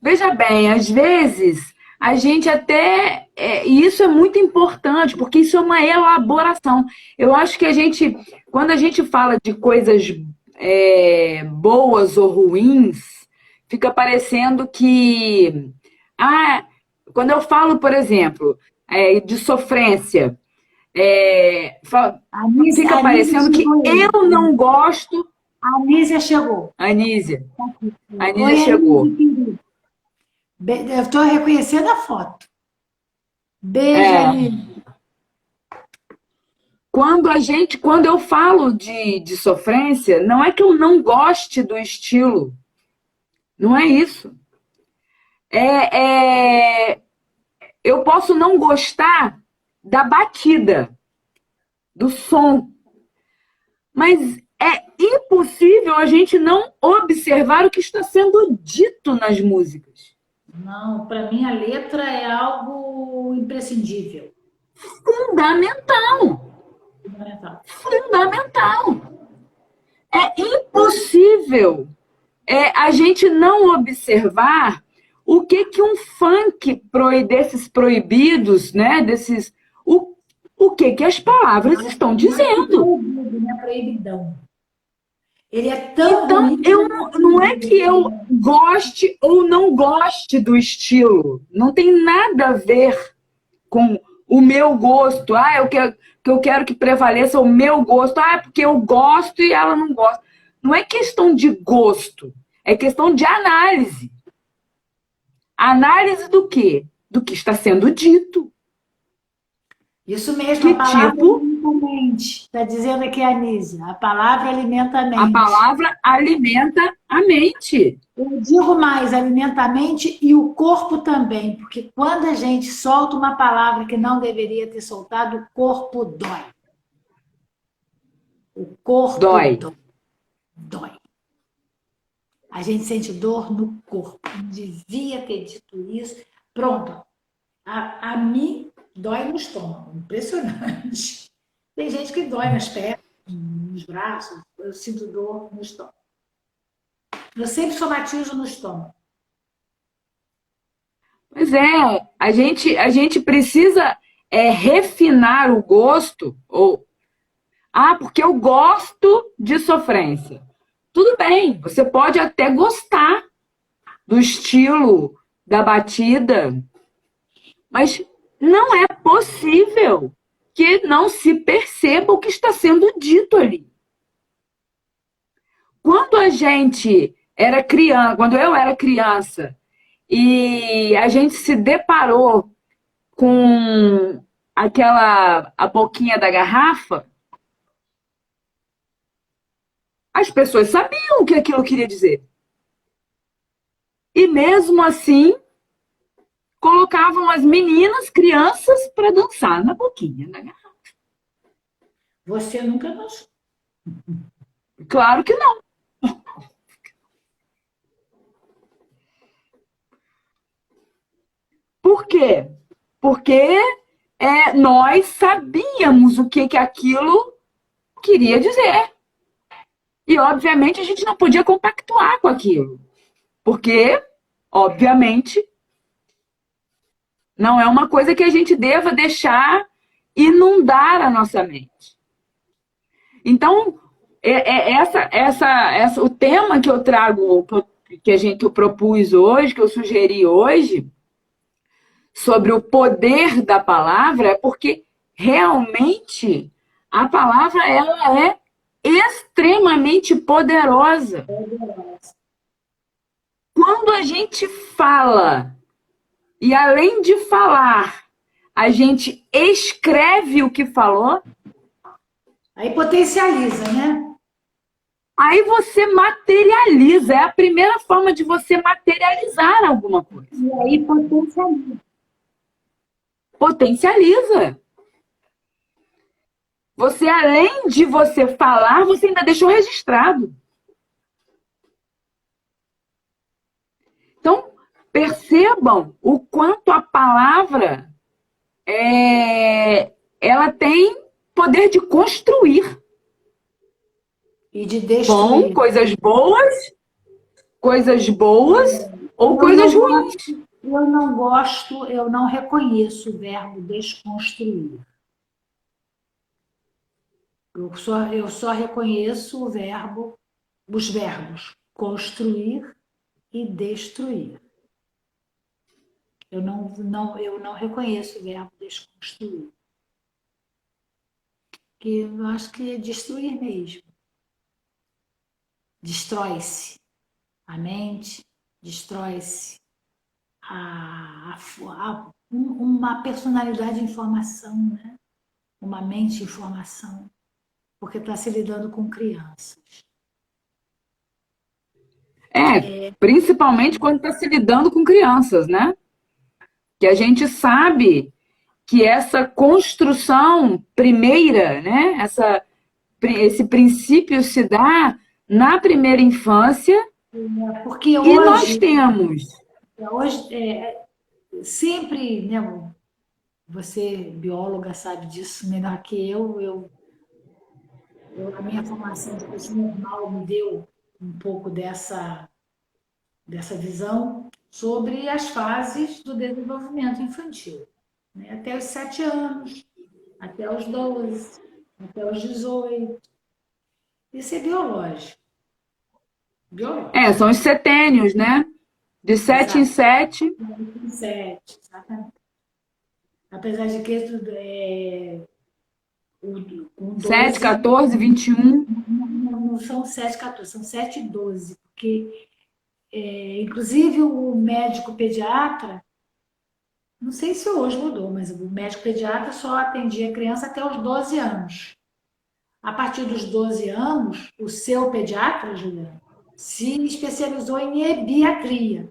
veja bem, às vezes a gente até. E isso é muito importante, porque isso é uma elaboração. Eu acho que quando a gente fala de coisas boas ou ruins, fica parecendo que. Ah, quando eu falo, por exemplo, de sofrência, fica A Anísia parecendo que chegou aí. eu não gosto. A Anísia chegou. Anísia. A Anísia Oi, chegou. Anísia, querida. Eu estou reconhecendo a foto. Beijo, É, Anísia. quando eu falo de sofrência, não é que eu não goste do estilo, não é isso. É, é, eu posso não gostar da batida, do som, mas é impossível a gente não observar o que está sendo dito nas músicas. Não, para mim a letra é algo imprescindível. Fundamental, Fundamental. fundamental. É impossível a gente não observar o que um funk desses proibidos, né? O que as palavras estão dizendo. Proibido, né? Proibidão. Ele é tão Então, ruim que não é que eu goste ou não goste do estilo. Não tem nada a ver com o meu gosto. Eu quero que prevaleça o meu gosto. Ah, é porque eu gosto e ela não gosta. Não é questão de gosto, é questão de análise. Análise do quê? Do que está sendo dito. isso mesmo, Que a palavra tipo? alimenta a mente. Está dizendo aqui a Anísia. A palavra alimenta a A mente. palavra alimenta a mente. Eu digo mais, alimenta a mente e o corpo também, porque quando a gente solta uma palavra que não deveria ter soltado, o corpo dói. O corpo Dói. dói. Dói. A gente sente dor no corpo. Não devia ter dito isso. Pronto. A mim dói no estômago. Impressionante. Tem gente que dói nas pernas, nos braços. Eu sinto dor no estômago. Eu sempre somatizo no estômago. Pois é, a gente precisa refinar o gosto, porque eu gosto de sofrência. Tudo bem, você pode até gostar do estilo, da batida, mas não é possível que não se perceba o que está sendo dito ali. Quando a gente era criança, quando eu era criança, e a gente se deparou com a boquinha da garrafa, as pessoas sabiam o que aquilo queria dizer. E mesmo assim, colocavam as meninas, crianças, para dançar na boquinha da garrafa. Você nunca dançou. Claro que não. Por quê? Porque nós sabíamos o que aquilo queria dizer. E, obviamente, a gente não podia compactuar com aquilo. Porque, obviamente, não é uma coisa que a gente deva deixar inundar a nossa mente. Então, o tema que eu trago, que eu propus hoje, que eu sugeri hoje, sobre o poder da palavra, é porque realmente a palavra ela é extremamente poderosa. Quando a gente fala, e além de falar, a gente escreve o que falou, Aí potencializa, né? Aí você materializa, é a primeira forma de você materializar alguma coisa. E aí potencializa. Potencializa. Você, além de você falar, você ainda deixou registrado. Então, percebam o quanto a palavra ela tem poder de construir. E de Com destruir. coisas boas ou Eu coisas não ruins. gosto, eu não gosto, eu não reconheço o verbo desconstruir. Eu só reconheço os verbos construir e destruir. Eu não reconheço o verbo desconstruir. Que eu acho que é destruir mesmo. Destrói-se a mente, destrói-se uma personalidade em formação, né? Uma mente em formação, porque está se lidando com crianças. Principalmente quando está se lidando com crianças, né? Que a gente sabe que essa construção primeira, né? Esse princípio se dá na primeira infância Porque e nós temos. hoje sempre, né, você, bióloga, sabe disso melhor que a minha formação de curso normal me deu um pouco dessa visão sobre as fases do desenvolvimento infantil, né? Até os 7 anos, até os 12, até os 18. Isso é biológico. Biológico. São os setênios, né? De 7 em Exato. 7. 7, exatamente. Apesar de que com 7, 12, 14, 21. não são 7, 14, são 7 e 12, porque, inclusive, o médico pediatra, não sei se hoje mudou, mas o médico pediatra só atendia criança até os 12 anos. A partir dos 12 anos, o seu pediatra, Juliana, se especializou em ebiatria,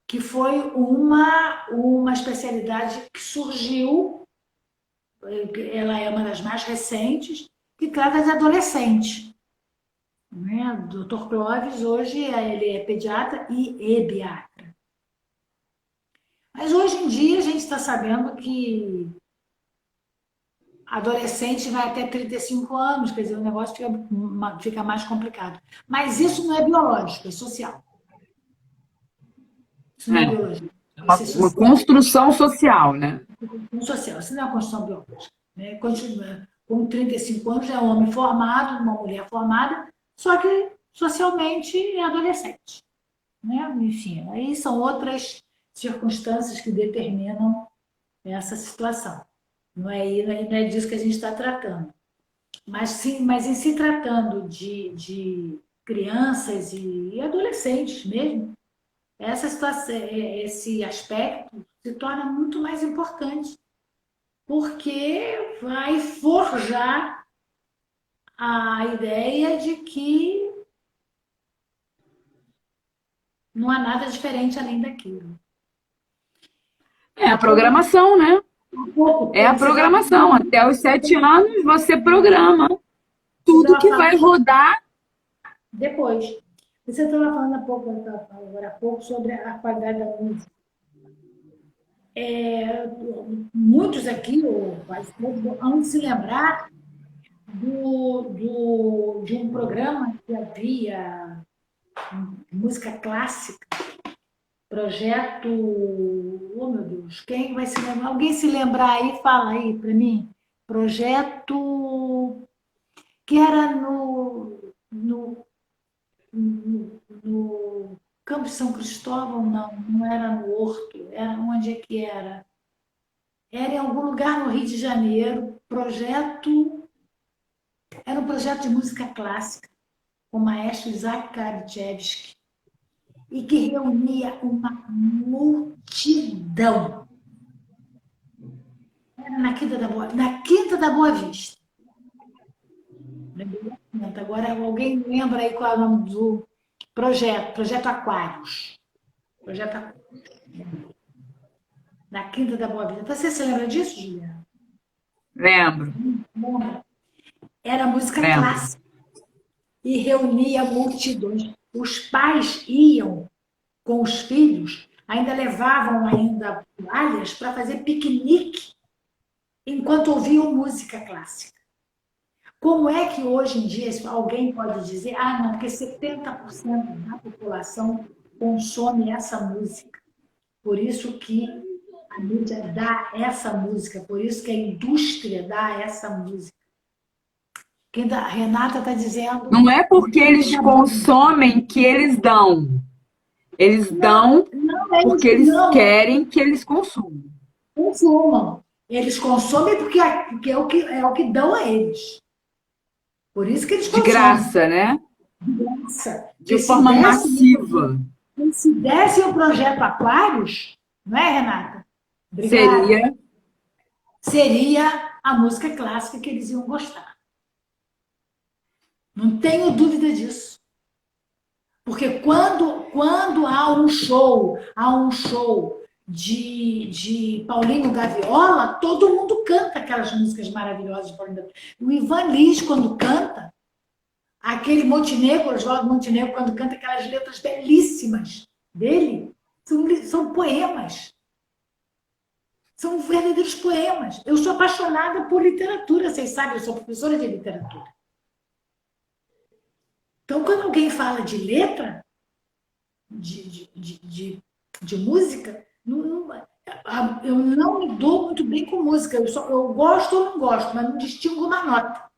que foi uma especialidade que surgiu, ela é uma das mais recentes, que trata de adolescente. Né? O Dr. Clóvis, hoje, ele é pediatra e ebiatra. Mas hoje em dia a gente está sabendo que adolescente vai até 35 anos, quer dizer, o negócio fica mais complicado. Mas isso não é biológico, é social. Isso não é É. biológico, isso é Uma social. construção social, né? Social, isso não é uma construção biológica. Né? Continua, com 35 anos já é um homem formado, uma mulher formada, só que socialmente é adolescente. Né? Enfim, aí são outras circunstâncias que determinam essa situação. Não é disso que a gente está tratando. Mas sim, mas em se tratando de crianças e adolescentes mesmo, essa situação, esse aspecto se torna muito mais importante, porque vai forjar a ideia de que não há nada diferente além daquilo. É a Há pouco, programação, né? há pouco É a tempo, programação. Até os 7 anos você programa você tudo estava que vai falando rodar. depois. Você estava falando agora há pouco sobre a qualidade da música. Muitos aqui, ou quase todos, vão se lembrar de um programa que havia, música clássica, projeto. Oh, meu Deus, quem vai se lembrar? Alguém se lembrar aí, fala aí para mim. Projeto que era no Campo de São Cristóvão, não era no Horto, era onde é que era? Era em algum lugar no Rio de Janeiro, era um projeto de música clássica, com o maestro Isaac Karachevsky, e que reunia uma multidão. Era na Quinta da Boa Vista. Agora, alguém lembra aí qual é o nome do projeto? Projeto Aquários. Projeto Aquários. Na Quinta da Boa Vista. Você se lembra disso, Juliana? Lembro, Lembra? Era música lembro. clássica e reunia multidões. Os pais iam com os filhos, ainda levavam ainda toalhas para fazer piquenique enquanto ouviam música clássica. Como é que hoje em dia alguém pode dizer, ah, não, porque 70% da população consome essa música. Por isso que a mídia dá essa música, por isso que a indústria dá essa música. A Renata está dizendo. Não é porque eles consomem que eles dão. Eles Não, dão não é porque isso, eles não. querem que eles consumam. Consumam. Eles consomem porque é o que dão a eles. Por isso que eles De consomem. graça, né? Nossa, De forma massiva. se desse o projeto Aquários, não é, Renata? Obrigada. Seria. Seria a música clássica que eles iam gostar. Não tenho dúvida disso. Porque quando há um show de Paulinho Gaviola, todo mundo canta aquelas músicas maravilhosas de Paulinho Gaviola. O Ivan Lins, quando canta, aquele Montenegro, Oswaldo Montenegro, quando canta aquelas letras belíssimas dele, são poemas. São verdadeiros poemas. Eu sou apaixonada por literatura, vocês sabem, eu sou professora de literatura. Então, quando alguém fala de letra, de música, eu não me dou muito bem com música. Eu gosto ou não gosto, mas não distingo uma nota.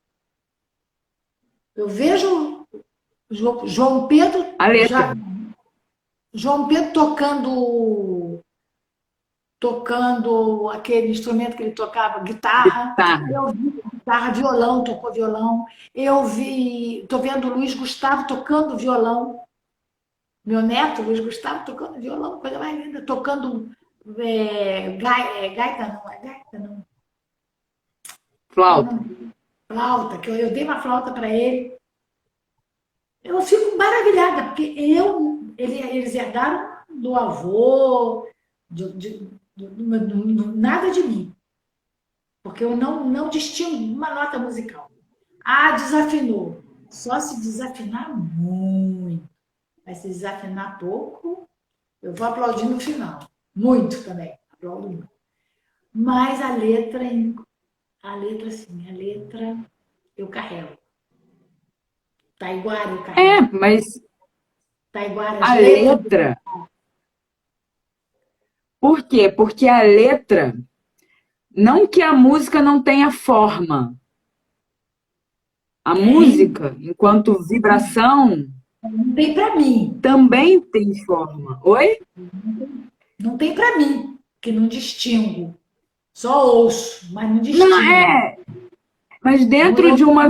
Eu vejo João Pedro, A letra. João Pedro tocando aquele instrumento que ele tocava, guitarra. Guitarra. Eu vi guitarra, violão, tocou violão. Estou vendo o Luiz Gustavo tocando violão. Meu neto, Luiz Gustavo, tocando violão, coisa mais linda, tocando gaita, não, é gaita, não. Flauta. Flauta, que eu dei uma flauta para ele. Eu fico maravilhada, porque eles herdaram do avô, nada de mim. Porque eu não distingo uma nota musical. Ah, desafinou. Só se desafinar muito. Mas se desafinar pouco, eu vou aplaudir no final. Muito também. Aplaudo muito. Mas a letra, sim, a letra eu carrego. Taiguara eu carrego. Mas Taiguara, as a letras. letra. Por quê? Porque a letra, não que a música não tenha forma. A música, enquanto vibração, não tem para mim. Também tem forma. Oi? Não tem para mim, que não distingo. Só ouço, mas não distingo. Não, mas dentro de uma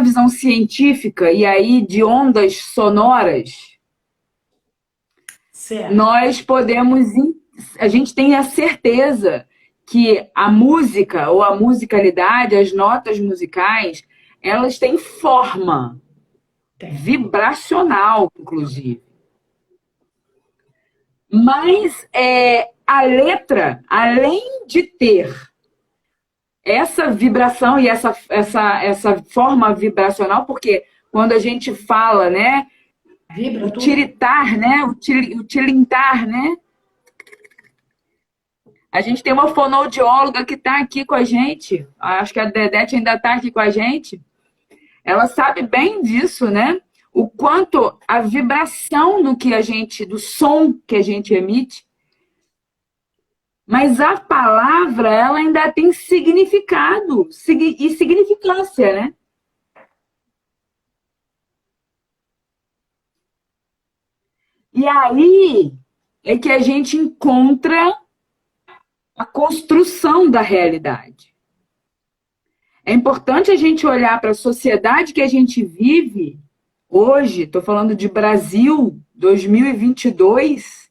visão científica e aí de ondas sonoras, certo. Nós podemos, a gente tem a certeza que a música ou a musicalidade, as notas musicais, elas têm forma vibracional, inclusive. Mas a letra, além de ter essa vibração e essa forma vibracional, porque quando a gente fala, né, o tiritar, né, o tilintar, né, a gente tem uma fonoaudióloga que está aqui com a gente, acho que a Dedete ainda está aqui com a gente, ela sabe bem disso, né? O quanto a vibração do som que a gente emite, mas a palavra, ela ainda tem significado e significância, né? E aí é que a gente encontra a construção da realidade. É importante a gente olhar para a sociedade que a gente vive hoje, estou falando de Brasil 2022,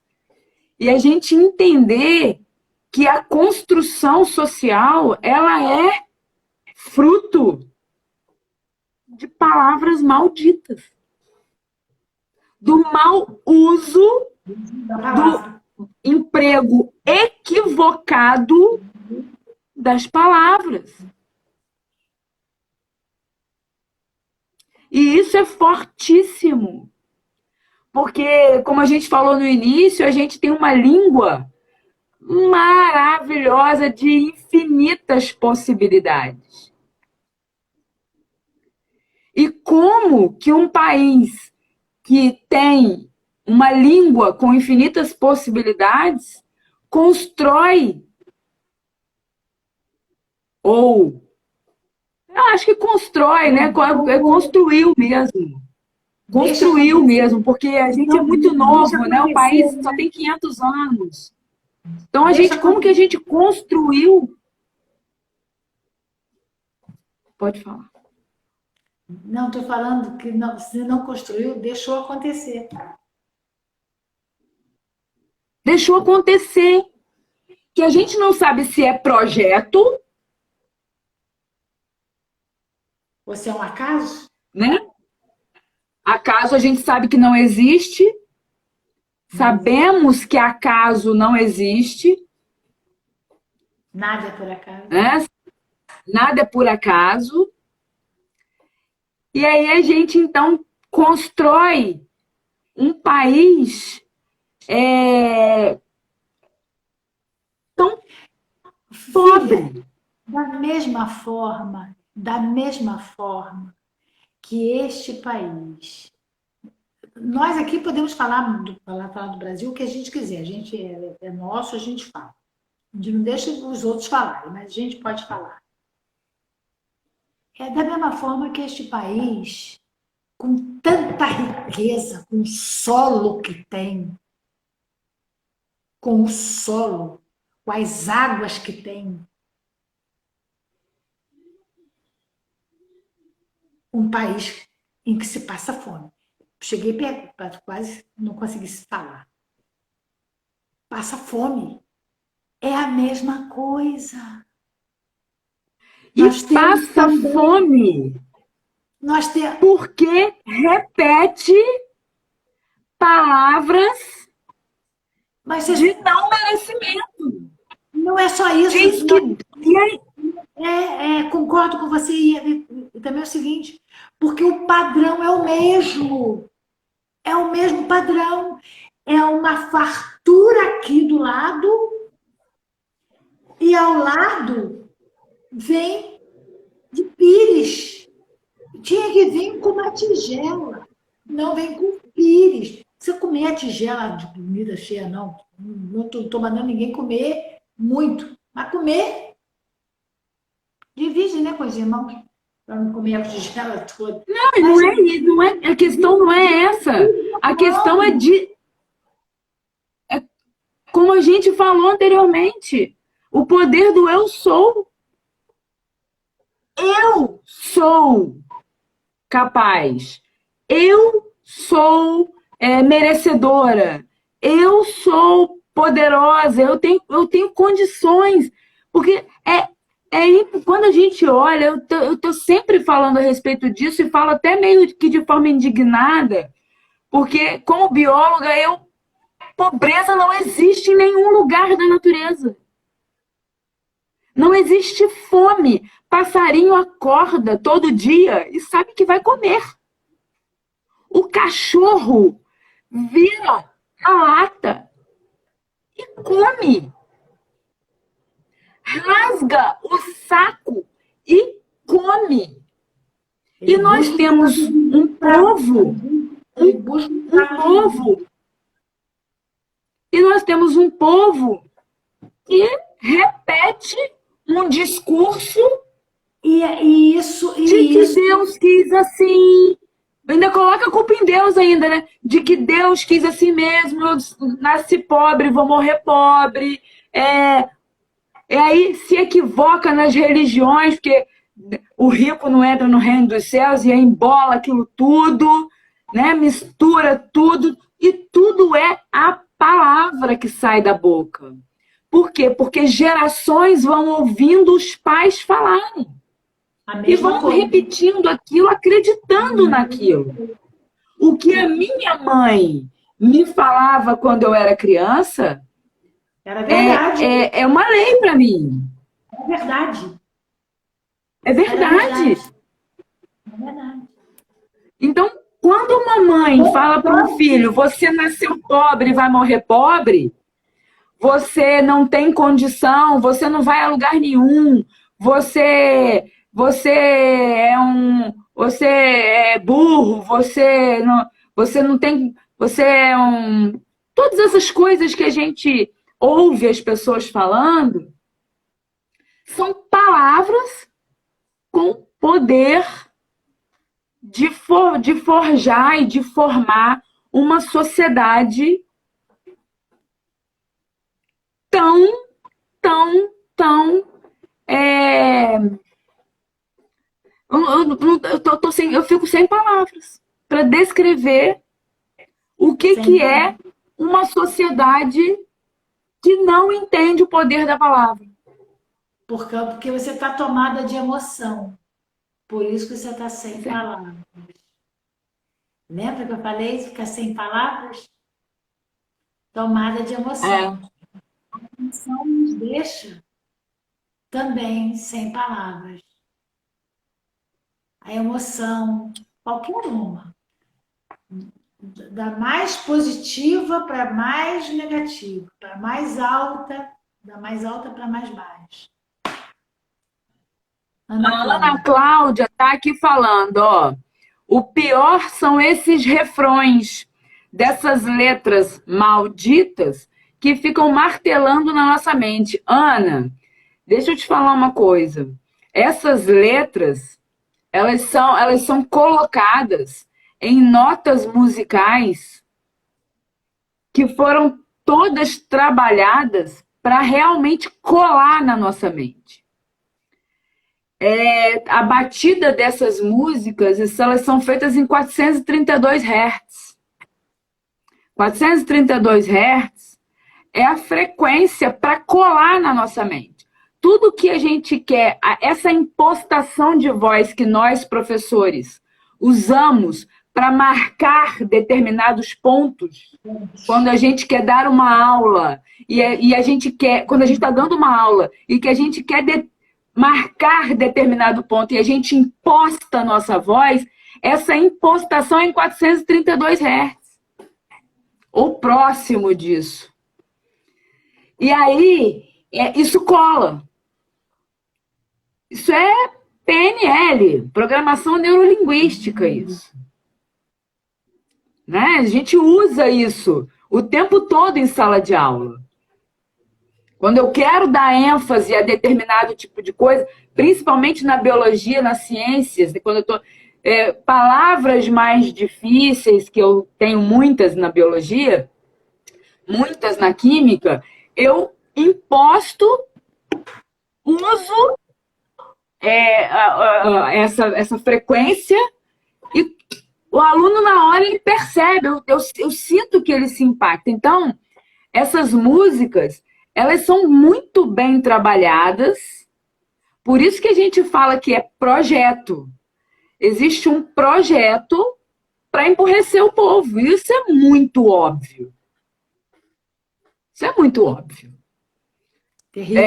e a gente entender que a construção social, ela é fruto de palavras malditas, do mau uso, Da palavra. do emprego equivocado das palavras. E isso é fortíssimo. Porque, como a gente falou no início, a gente tem uma língua maravilhosa de infinitas possibilidades. E como que um país que tem uma língua com infinitas possibilidades constrói, ou eu acho que constrói, né? Construiu mesmo. Construiu mesmo, porque a gente é muito novo, né? O país só tem 500 anos. Então, como que a gente construiu? Pode falar. Não, estou falando que não, se não construiu, deixou acontecer. Deixou acontecer. Que a gente não sabe se é projeto, Ou se é um acaso? né? Acaso a gente sabe que não existe. Sabemos que acaso não existe. Nada é por acaso. Né? Nada é por acaso. E aí a gente, então, constrói um país tão pobre. Da mesma forma que este país. Nós aqui podemos falar do Brasil o que a gente quiser. A gente é nosso, a gente fala. Não deixa os outros falarem, mas a gente pode falar. É da mesma forma que este país, com tanta riqueza, com o solo que tem, com o solo, com as águas que tem, um país em que se passa fome. Cheguei perto, quase não consegui falar. Passa fome. É a mesma coisa. E passa fome. Porque repete palavras de não merecimento. Não é só isso. Diz que... concordo com você. E também é o seguinte, porque o padrão é o mesmo. É o mesmo padrão. É uma fartura aqui do lado e ao lado vem de pires. Tinha que vir com uma tigela. Não vem com pires. Você comer a tigela de comida cheia, não. Não estou mandando ninguém comer muito. Mas comer, divide, né, com os irmãos. Para não comer a tigela toda. A questão não é essa. A questão é como a gente falou anteriormente, o poder do eu sou. Eu sou capaz. Eu sou merecedora. Eu sou poderosa. Eu tenho condições. Porque quando a gente olha, eu tô sempre falando a respeito disso e falo até meio que de forma indignada, porque como bióloga, pobreza não existe em nenhum lugar da natureza. Não existe fome. Passarinho acorda todo dia e sabe que vai comer. O cachorro vira a lata e come. Rasga o saco e come. E nós temos um povo, e nós temos um povo que repete um discurso de que Deus quis assim. Ainda coloca a culpa em Deus ainda, né? De que Deus quis assim mesmo. Eu nasci pobre, vou morrer pobre. E aí se equivoca nas religiões, porque o rico não entra no reino dos céus e aí embola aquilo tudo, né? Mistura tudo. E tudo é a palavra que sai da boca. Por quê? Porque gerações vão ouvindo os pais falarem. A e mesma vão coisa. repetindo aquilo, acreditando naquilo. O que a minha mãe me falava quando eu era criança Era verdade, é uma lei para mim. era verdade, É era verdade, verdade. é verdade. Então, quando uma mãe fala para um filho, você nasceu pobre e vai morrer pobre, você não tem condição, você não vai a lugar nenhum, você é burro, você não tem, você é um, todas essas coisas que a gente ouve as pessoas falando são palavras com poder de forjar e de formar uma sociedade tão, tão. É... Eu fico sem palavras para descrever o que Sem é uma sociedade que não entende o poder da palavra. porque você está tomada de emoção. Por isso que você está sem palavras. Lembra que eu falei? Ficar sem palavras? Tomada de É. emoção. A emoção nos deixa também sem palavras. A emoção, qualquer uma, da mais positiva para mais negativa, para mais alta, da mais alta para mais baixa. Ana A Ana Cláudia. Cláudia está aqui falando, ó. O pior são esses refrões dessas letras malditas que ficam martelando na nossa mente. Ana, deixa eu te falar uma coisa. Essas letras, elas são colocadas em notas musicais que foram todas trabalhadas para realmente colar na nossa mente. A batida dessas músicas, elas são feitas em 432 Hz. 432 Hz é a frequência para colar na nossa mente. Tudo que a gente quer, essa impostação de voz que nós, professores, usamos para marcar determinados pontos, quando a gente quer dar uma aula, e a gente quer, quando a gente está dando uma aula, e que a gente quer marcar determinado ponto, e a gente imposta a nossa voz, essa impostação é em 432 Hz, ou próximo disso. E aí, isso cola. Isso é PNL, programação neurolinguística, isso. Né? A gente usa isso o tempo todo em sala de aula. Quando eu quero dar ênfase a determinado tipo de coisa, principalmente na biologia, nas ciências, quando eu tô, palavras mais difíceis, que eu tenho muitas na biologia, muitas na química, eu imposto, uso essa frequência e o aluno, na hora, ele percebe, eu sinto que ele se impacta. Então, essas músicas, elas são muito bem trabalhadas, por isso que a gente fala que é projeto. Existe um projeto para emburrecer o povo, isso é muito óbvio. Isso é muito óbvio. Terrível.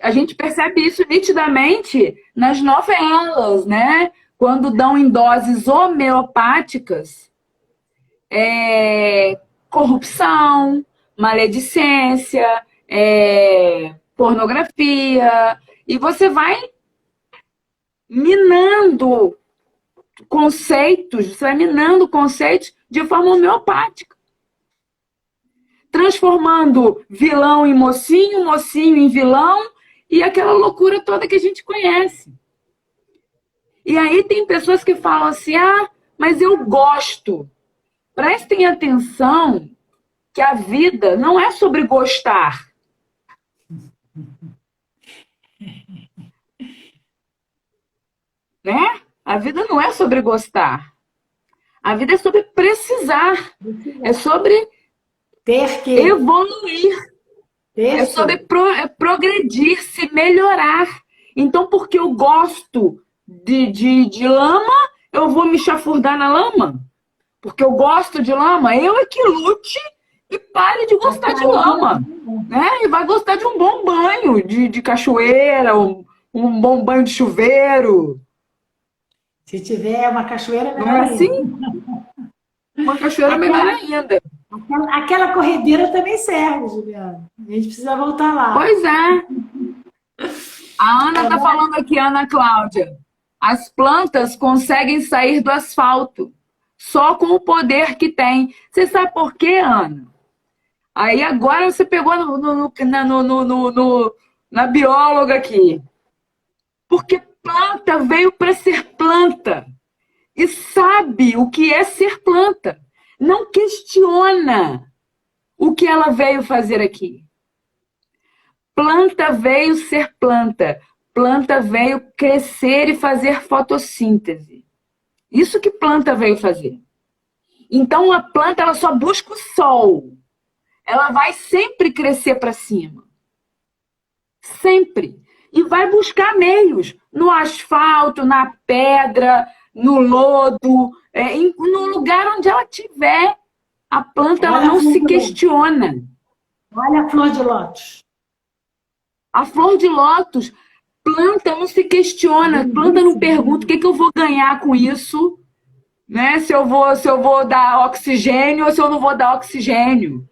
A gente percebe isso nitidamente nas novelas, né? Quando dão em doses homeopáticas, corrupção, maledicência, pornografia, e você vai minando conceitos, de forma homeopática. Transformando vilão em mocinho, mocinho em vilão, e aquela loucura toda que a gente conhece. E aí tem pessoas que falam assim, mas eu gosto. Prestem atenção que a vida não é sobre gostar. Né? A vida não é sobre gostar. A vida é sobre precisar. É sobre ter que evoluir. ter É sobre progredir, se melhorar. Então, porque eu gosto de lama, eu vou me chafurdar na lama? Porque eu gosto de lama? Eu é que lute e pare de gostar de lama, né? E vai gostar de um bom banho de cachoeira, um bom banho de chuveiro. Se tiver uma cachoeira, Não melhor é ainda. assim? Uma cachoeira melhor Aquela, ainda. aquela corredeira também serve, Juliana. A gente precisa voltar lá. Pois é. A Ana está falando aqui, Ana Cláudia. As plantas conseguem sair do asfalto só com o poder que tem. Você sabe por quê, Ana? Aí agora você pegou na bióloga aqui. Porque planta veio para ser planta e sabe o que é ser planta. Não questiona o que ela veio fazer aqui. Planta veio ser planta. Planta veio crescer e fazer fotossíntese. Isso que planta veio fazer. Então a planta ela só busca o sol. Ela vai sempre crescer para cima. Sempre. E vai buscar meios no asfalto, na pedra, no lodo, no lugar onde ela tiver. A planta ela Olha a não flor se de lótus. questiona. Olha a flor de lótus. A flor de lótus, planta não se questiona, planta não pergunta o que eu vou ganhar com isso, né? Se eu vou dar oxigênio ou se eu não vou dar oxigênio.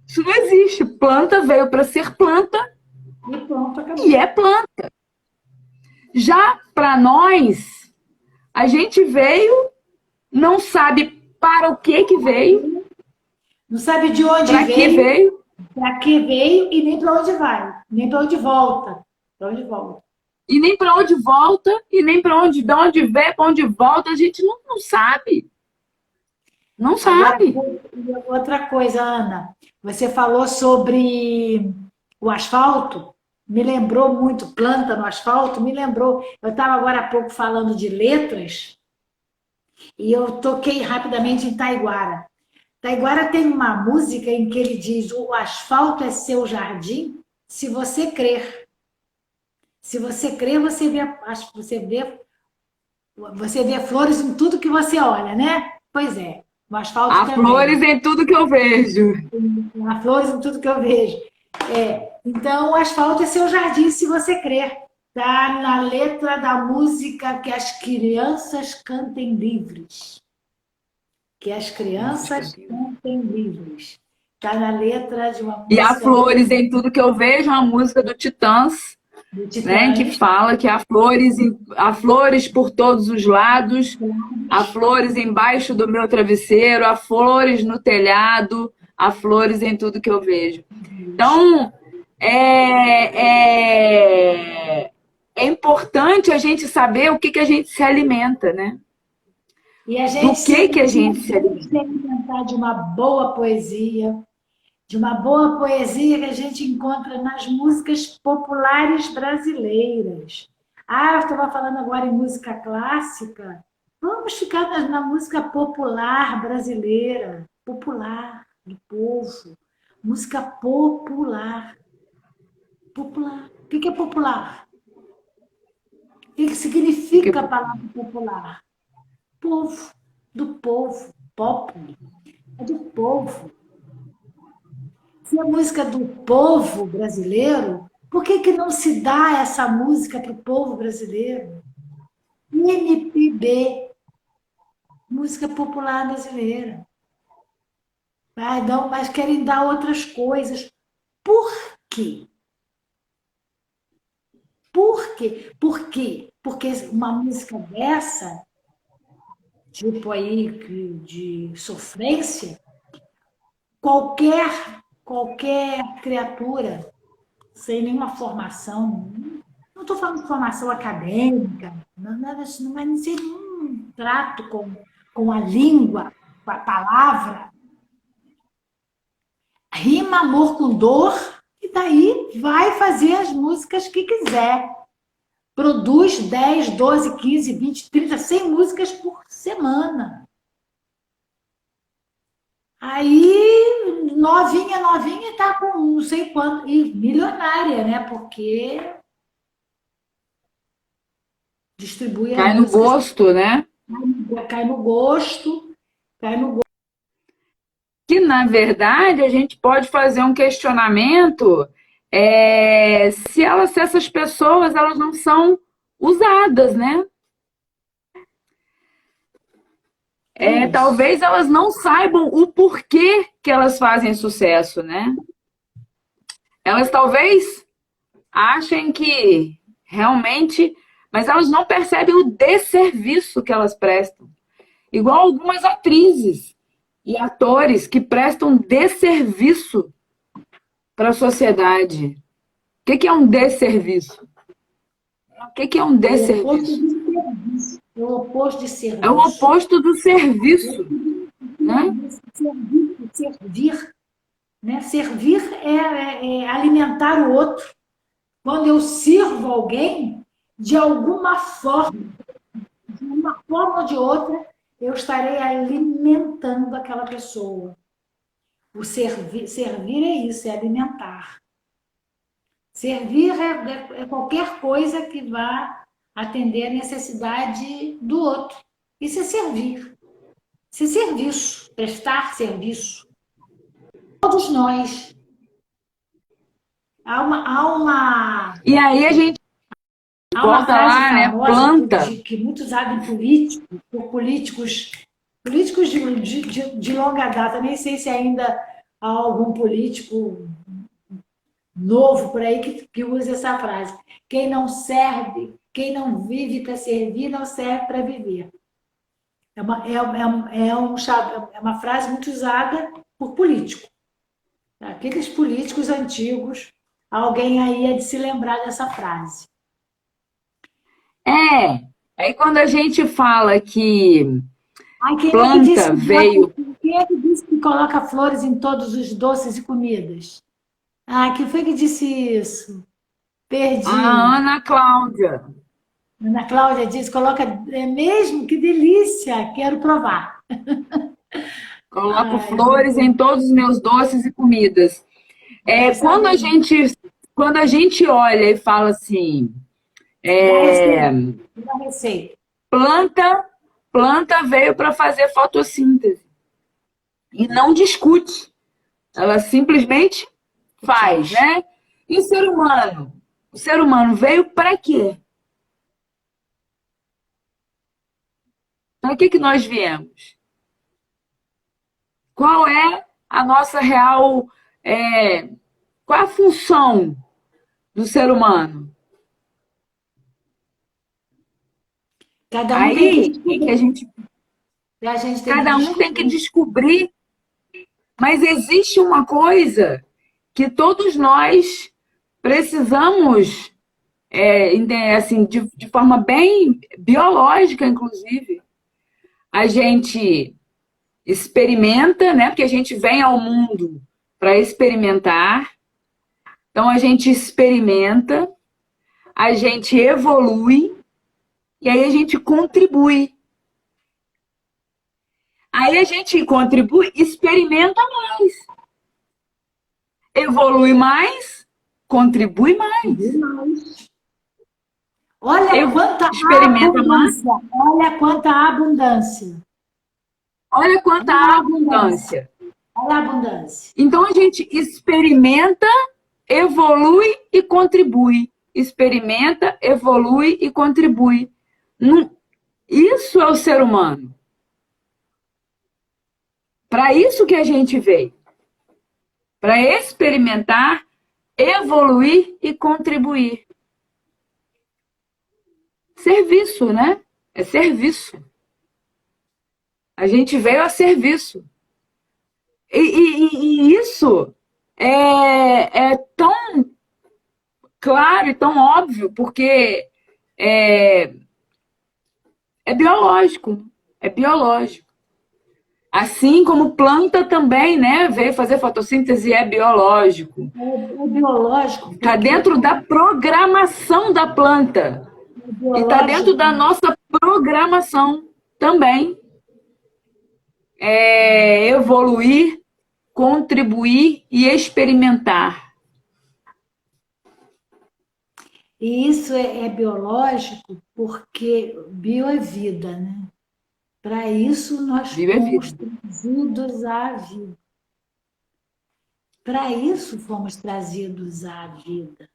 Isso não existe. Planta veio para ser planta E pronto, e acabou. é planta. Já para nós, a gente veio, não sabe para o que veio, Não sabe de onde para que veio, veio, para que veio e nem para onde vai, nem para onde volta. Para onde volta. e nem para onde volta, e nem para onde, de onde veio, para onde volta, a gente não sabe. Não Agora, sabe. outra coisa, Ana, você falou sobre o asfalto, me lembrou muito, planta no asfalto, me lembrou. Eu estava agora há pouco falando de letras e eu toquei rapidamente em Taiguara. Taiguara tem uma música em que ele diz: o asfalto é seu jardim, se você crer. Se você crer, você vê flores em tudo que você olha, né? Pois é, o asfalto Há também. flores em tudo que eu vejo. Há flores em tudo que eu vejo. Então, o asfalto é seu jardim, se você crer. Está na letra da música Que as Crianças Cantem Livres. Que as Crianças Cantem Livres. Está na letra de uma E há música flores em tudo que eu vejo, uma música do Titãs, do né, que Titãs. fala que há flores por todos os lados, há flores embaixo do meu travesseiro, há flores no telhado, há flores em tudo que eu vejo. Então, é importante a gente saber o que a gente se alimenta, né? E a Do gente que a gente se se alimenta. alimentar de uma boa poesia que a gente encontra nas músicas populares brasileiras. Ah, eu estava falando agora em música clássica. Vamos ficar na música popular brasileira, popular, do povo. Música popular. Popular. O que é popular? O que significa a palavra popular? Povo, do povo, populi, é do povo. Se é música do povo brasileiro, por que não se dá essa música para o povo brasileiro? MPB, música popular brasileira. Não, mas querem dar outras coisas. Por quê? Por quê? Por quê? Porque uma música dessa, tipo aí de sofrência, qualquer criatura sem nenhuma formação, não estou falando de formação acadêmica, nada disso, mas sem nenhum trato com a língua, com a palavra, rima amor com dor, e daí vai fazer as músicas que quiser. Produz 10, 12, 15, 20, 30, 100 músicas por semana. Aí, novinha, está com não sei quanto, e milionária, né? Porque distribuir as Cai no músicas, gosto, né? cai no gosto, cai no gosto. Que, na verdade, a gente pode fazer um questionamento se essas pessoas elas não são usadas, né? É isso. Talvez elas não saibam o porquê que elas fazem sucesso, né? Elas talvez achem que realmente, mas elas não percebem o desserviço que elas prestam. Igual algumas atrizes e atores que prestam desserviço para a sociedade. O que é um desserviço? O que é um É o oposto desserviço? de serviço. É o oposto de É o serviço. oposto do serviço, né? Servir, servir, né? Servir é alimentar o outro. Quando eu sirvo alguém, de alguma forma, de uma forma ou de outra, eu estarei alimentando aquela pessoa. O servir é isso, é alimentar. Servir é qualquer coisa que vá atender a necessidade do outro. Isso é servir. Isso é serviço, prestar serviço. Todos nós. E aí a gente Há uma volta frase lá, né? famosa Planta. que muito usada em políticos, por políticos de longa data. Nem sei se ainda há algum político novo por aí que use essa frase. Quem não serve, quem não vive para servir, não serve para viver. É uma frase muito usada por político. Aqueles políticos antigos, alguém aí é de se lembrar dessa frase. É. Aí quando a gente fala que Ai, quem é que disse, planta veio. quem é que disse que coloca flores em todos os doces e comidas? Ah, quem foi que disse isso? A Perdi. Ana Cláudia Ana Cláudia disse, coloca, é mesmo? Que delícia, quero provar. coloco Ai, flores muito em bom. todos os meus doces e comidas. Deve saber. Quando a gente olha e fala assim, Dá a receita. Dá a receita. planta, planta veio para fazer fotossíntese e não discute, ela simplesmente faz, Faz. né? E o ser humano? O ser humano veio para quê? Para que nós viemos? Qual é a nossa real, é, qual é a função do ser humano? Cada um tem que Aí é que a descobrir. gente, A gente tem que cada um tem que descobrir. descobrir, mas existe uma coisa que todos nós precisamos, assim, de forma bem biológica, inclusive. A gente experimenta, né? Porque a gente vem ao mundo para experimentar. Então a gente experimenta, a gente evolui e aí a gente contribui. Aí a gente contribui, experimenta mais, evolui mais, contribui mais. Olha quanta Experimenta mais, abundância. Olha quanta abundância. olha quanta Olha a abundância. abundância. Olha a abundância. Então a gente experimenta, evolui e contribui. Experimenta, evolui e contribui. Isso é o ser humano. Para isso que a gente veio. Para experimentar, evoluir e contribuir. Serviço, né? É serviço. A gente veio a serviço. E isso é tão claro e tão óbvio, porque é, é biológico. É biológico. Assim como planta também, né? Veio fazer fotossíntese e é biológico. É biológico, Está porque dentro da programação da planta. é E está dentro biológico. da nossa programação também. Evoluir, contribuir e experimentar. E isso é biológico porque bio é vida, né? Para isso nós Viva a fomos vida. trazidos à vida. Para isso fomos trazidos à vida.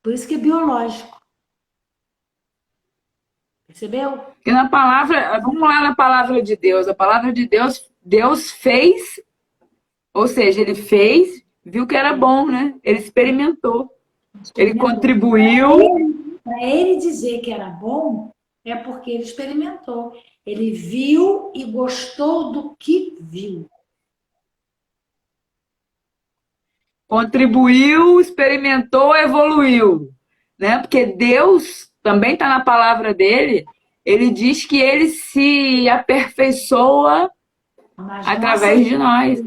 Por isso que é biológico. Percebeu? Porque na palavra, vamos lá na palavra de Deus. A palavra de Deus, Deus fez, ou seja, ele fez, viu que era bom, né? Ele experimentou. Ele Experimentou. contribuiu, Para ele dizer que era bom, é porque ele experimentou. Ele viu e gostou do que viu. contribuiu, experimentou, evoluiu, né? Porque Deus também está na palavra dele. Ele diz que ele se aperfeiçoa Nas através nossas, de nós.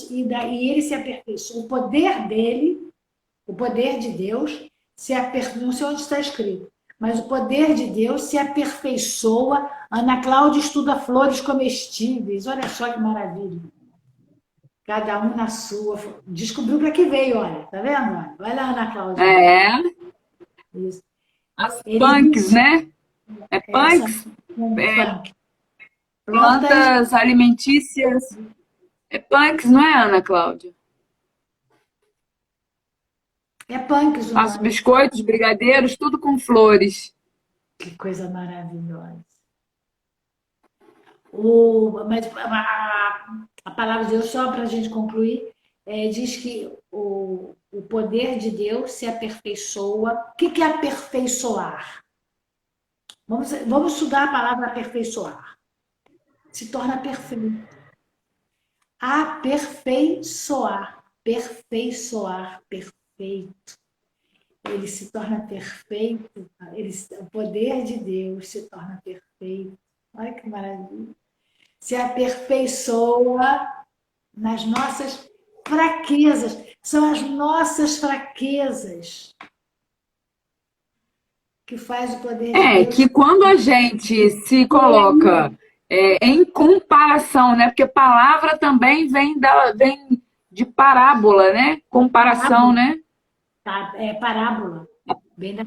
e daí ele se aperfeiçoou. O poder dele, o poder de Deus, se aperfeiçoa. Não sei onde está escrito, mas o poder de Deus se aperfeiçoa. Ana Cláudia estuda flores comestíveis. Olha só que maravilha. Cada um na sua. Descobriu para que veio, olha. Tá vendo? Olha, vai lá, Ana Cláudia. É, Isso. as Ele punks, diz, né? É essa punks, é, funk. Plantas plantas alimentícias. É punks, não é, Ana Cláudia? é punks o Faço nome. biscoitos, brigadeiros, tudo com flores. Que coisa maravilhosa. Mas a palavra de Deus, só para a gente concluir, diz que o poder de Deus se aperfeiçoa. O que é aperfeiçoar? Vamos estudar a palavra aperfeiçoar. Se torna perfeito. Aperfeiçoar. Aperfeiçoar. Perfeito. Ele se torna perfeito. O poder de Deus se torna perfeito. Olha que maravilha. Se aperfeiçoa nas nossas fraquezas. São as nossas fraquezas que faz o poder de É Deus. que quando a gente se coloca em comparação, né? Porque palavra também vem de parábola, né? Comparação, Parábola. né? Tá? É parábola. Vem da,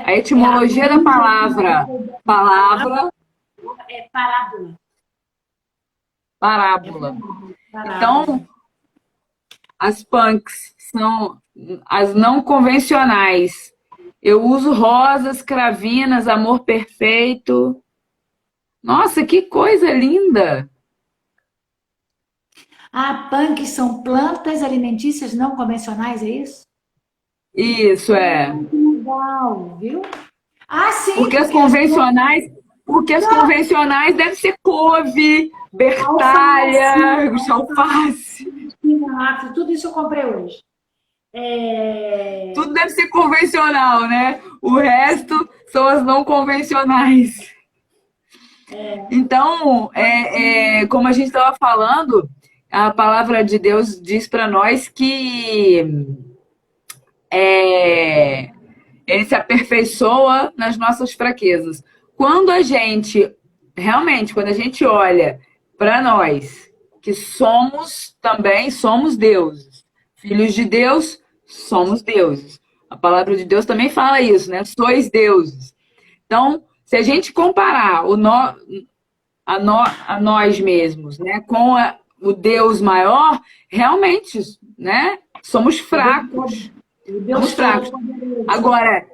A etimologia da palavra, palavra, é parábola. É parábola. parábola. Então, as punks são as não convencionais. Eu uso rosas, cravinas, amor perfeito. Nossa, que coisa linda! Punk são plantas alimentícias não convencionais, é isso? Isso é. Que legal, viu? Sim, Porque as porque as convencionais, porque as convencionais devem ser couve, alface, bertalha, alface. espinafre, tudo isso eu comprei hoje. É, Tudo deve ser convencional, né? O resto são as não convencionais. Então, como a gente estava falando, a palavra de Deus diz para nós que é, ele se aperfeiçoa nas nossas fraquezas. Quando a gente, realmente, quando a gente olha para nós, que somos deuses, filhos de Deus, somos deuses. A palavra de Deus também fala isso, né? Sois deuses. Então, se a gente comparar a nós mesmos, né, com o Deus maior, realmente, né, somos fracos. o Somos Deus fracos. Todo-Poderoso. Agora,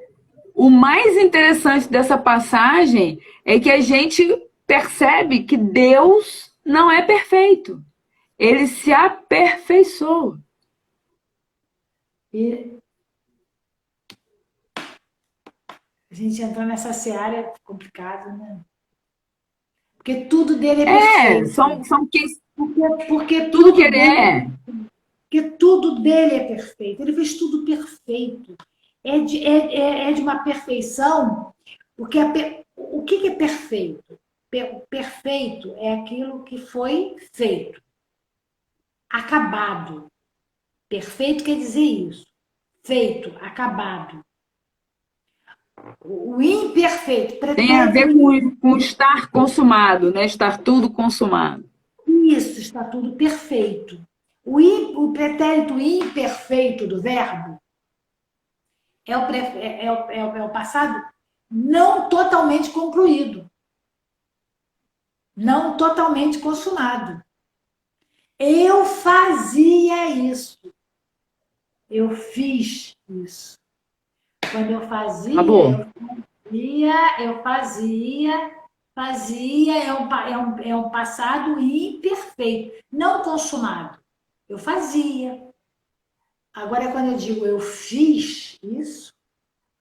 o mais interessante dessa passagem é que a gente percebe que Deus não é perfeito. Ele se aperfeiçoa. E a gente entrou nessa seara é complicado, né? Porque tudo dele é É, perfeito. são Porque tudo que ele é. tudo dele é perfeito. Ele fez tudo perfeito. É de uma perfeição, porque o que é perfeito? Perfeito é aquilo que foi feito, acabado. Perfeito quer dizer isso. Feito, acabado. O imperfeito, Tem a pretérito ver com estar consumado, né? Estar tudo consumado. isso, está tudo perfeito. O pretérito imperfeito do verbo é o passado não totalmente concluído, não totalmente consumado. Eu fazia isso, eu fiz isso. Quando eu Acabou. fazia, é um passado imperfeito, não consumado. Eu fazia. Agora, quando eu digo eu fiz isso,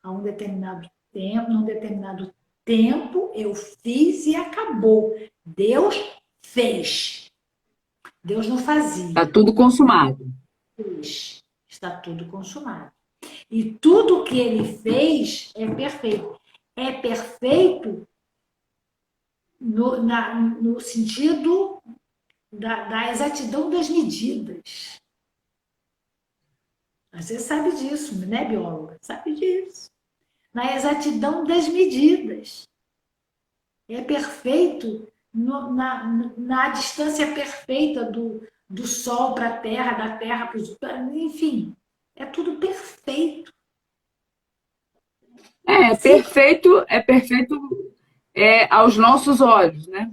a um determinado tempo, num determinado tempo, eu fiz e acabou. Deus fez. Deus não Tá fazia. tudo consumado. Fez. Está tudo consumado. E tudo que ele fez é perfeito. É perfeito no sentido da exatidão das medidas. Você sabe disso, né, bióloga? Sabe disso. Na exatidão das medidas. É perfeito na distância perfeita do Sol para a Terra, da Terra para os. Enfim, é tudo perfeito. Se É perfeito aos nossos olhos, né?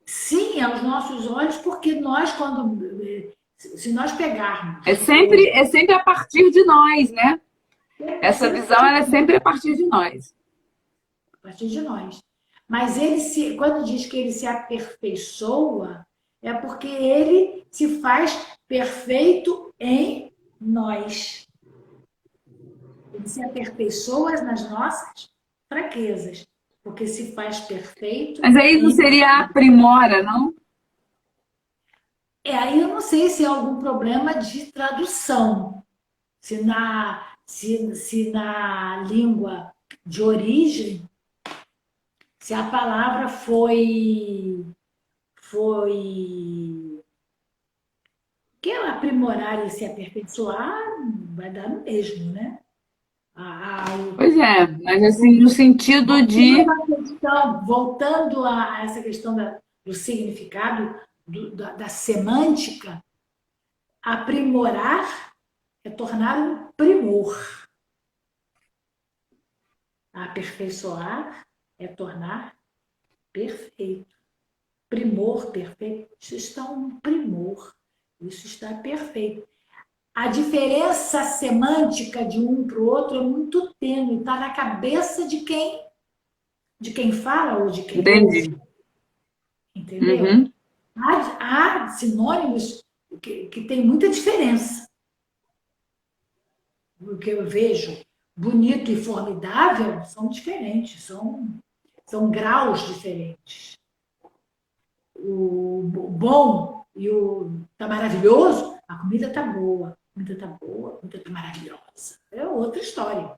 sim, aos nossos olhos, porque nós, quando. Se nós É pegarmos sempre, é sempre a partir de nós, né? Essa sempre visão ela é sempre a partir de nós. a partir de nós. Mas quando diz que ele se aperfeiçoa, é porque ele se faz perfeito em nós. Ele se aperfeiçoa nas nossas fraquezas, porque se faz perfeito Mas aí não em. seria aprimora, não? Aí eu não sei se há algum problema de tradução, se na língua de origem, se a palavra foi que é aprimorar e se aperfeiçoar, vai dar no mesmo, né? A, a, Pois é, mas assim, no sentido de. voltando a essa questão do significado, da semântica, aprimorar é tornar um primor. Aperfeiçoar é tornar perfeito. Primor, perfeito. Isso está um primor. Isso está perfeito. A diferença semântica de um para o outro é muito tênue, está na cabeça de quem fala ou de quem ouve, Entendi. entendeu? Uhum. Há sinônimos que têm muita diferença. O que eu vejo bonito e formidável são diferentes, são graus diferentes. O bom e o tá maravilhoso, a comida tá boa, a comida tá boa, a comida tá maravilhosa. É outra história,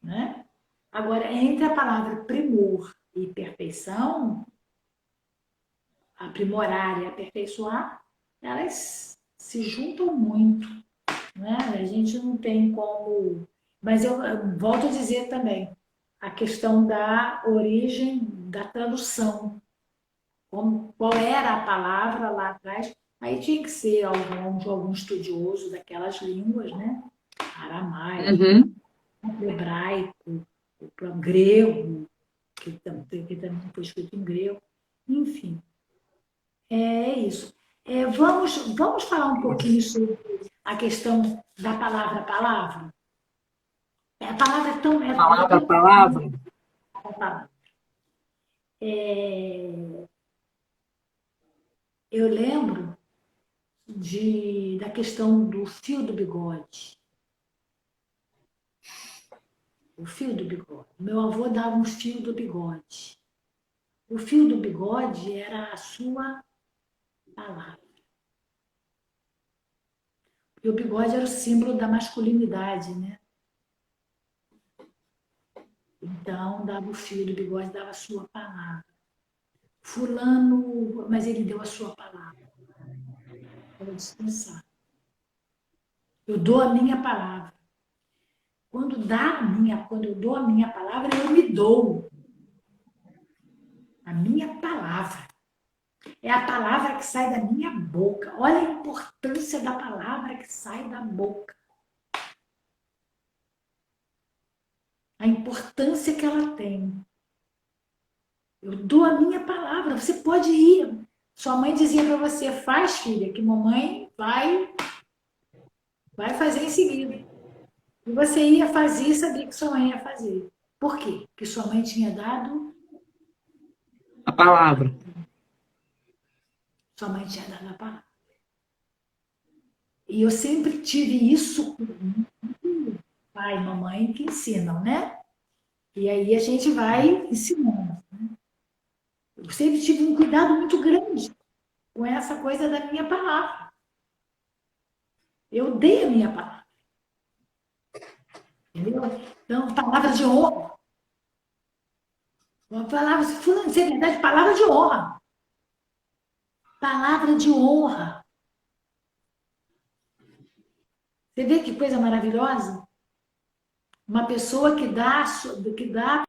né? Agora, entre a palavra primor e perfeição, aprimorar e aperfeiçoar, elas se juntam muito, né? A gente não tem como. Mas eu volto a dizer também a questão da origem da tradução. Qual era a palavra lá atrás? Aí tinha que ser algum estudioso daquelas línguas, né? Aramaico, Uhum. hebraico, o próprio grego, que também foi escrito em grego. Enfim, é isso. Vamos falar um pouquinho sobre a questão da palavra palavra? A palavra é tão. É Palavra a tão palavra. eu lembro da questão do fio do bigode. O fio do bigode. Meu avô dava um fio do bigode. O fio do bigode era a sua palavra. E o bigode era o símbolo da masculinidade, né? Então, dava o fio do bigode, dava a sua palavra. Fulano, mas ele deu a sua palavra. Para descansar. Eu dou a minha palavra. Quando eu dou a minha palavra, eu me dou. A minha palavra. É a palavra que sai da minha boca. Olha a importância da palavra que sai da boca. a importância que ela tem. Eu dou a minha palavra, você pode ir. Sua mãe dizia para você, faz, filha, que mamãe vai fazer em seguida. E você ia fazer e sabia que sua mãe ia fazer. Por quê? Porque sua mãe tinha dado, A palavra. sua mãe tinha dado a palavra. E eu sempre tive isso com pai e mamãe que ensinam, né? E aí a gente vai ensinando. Eu sempre tive um cuidado muito grande com essa coisa da minha palavra. Eu dei a minha palavra. Entendeu? Então, palavra de honra. Uma palavra, fulano, isso é verdade, palavra de honra. Palavra de honra. Você vê que coisa maravilhosa? Uma pessoa que dá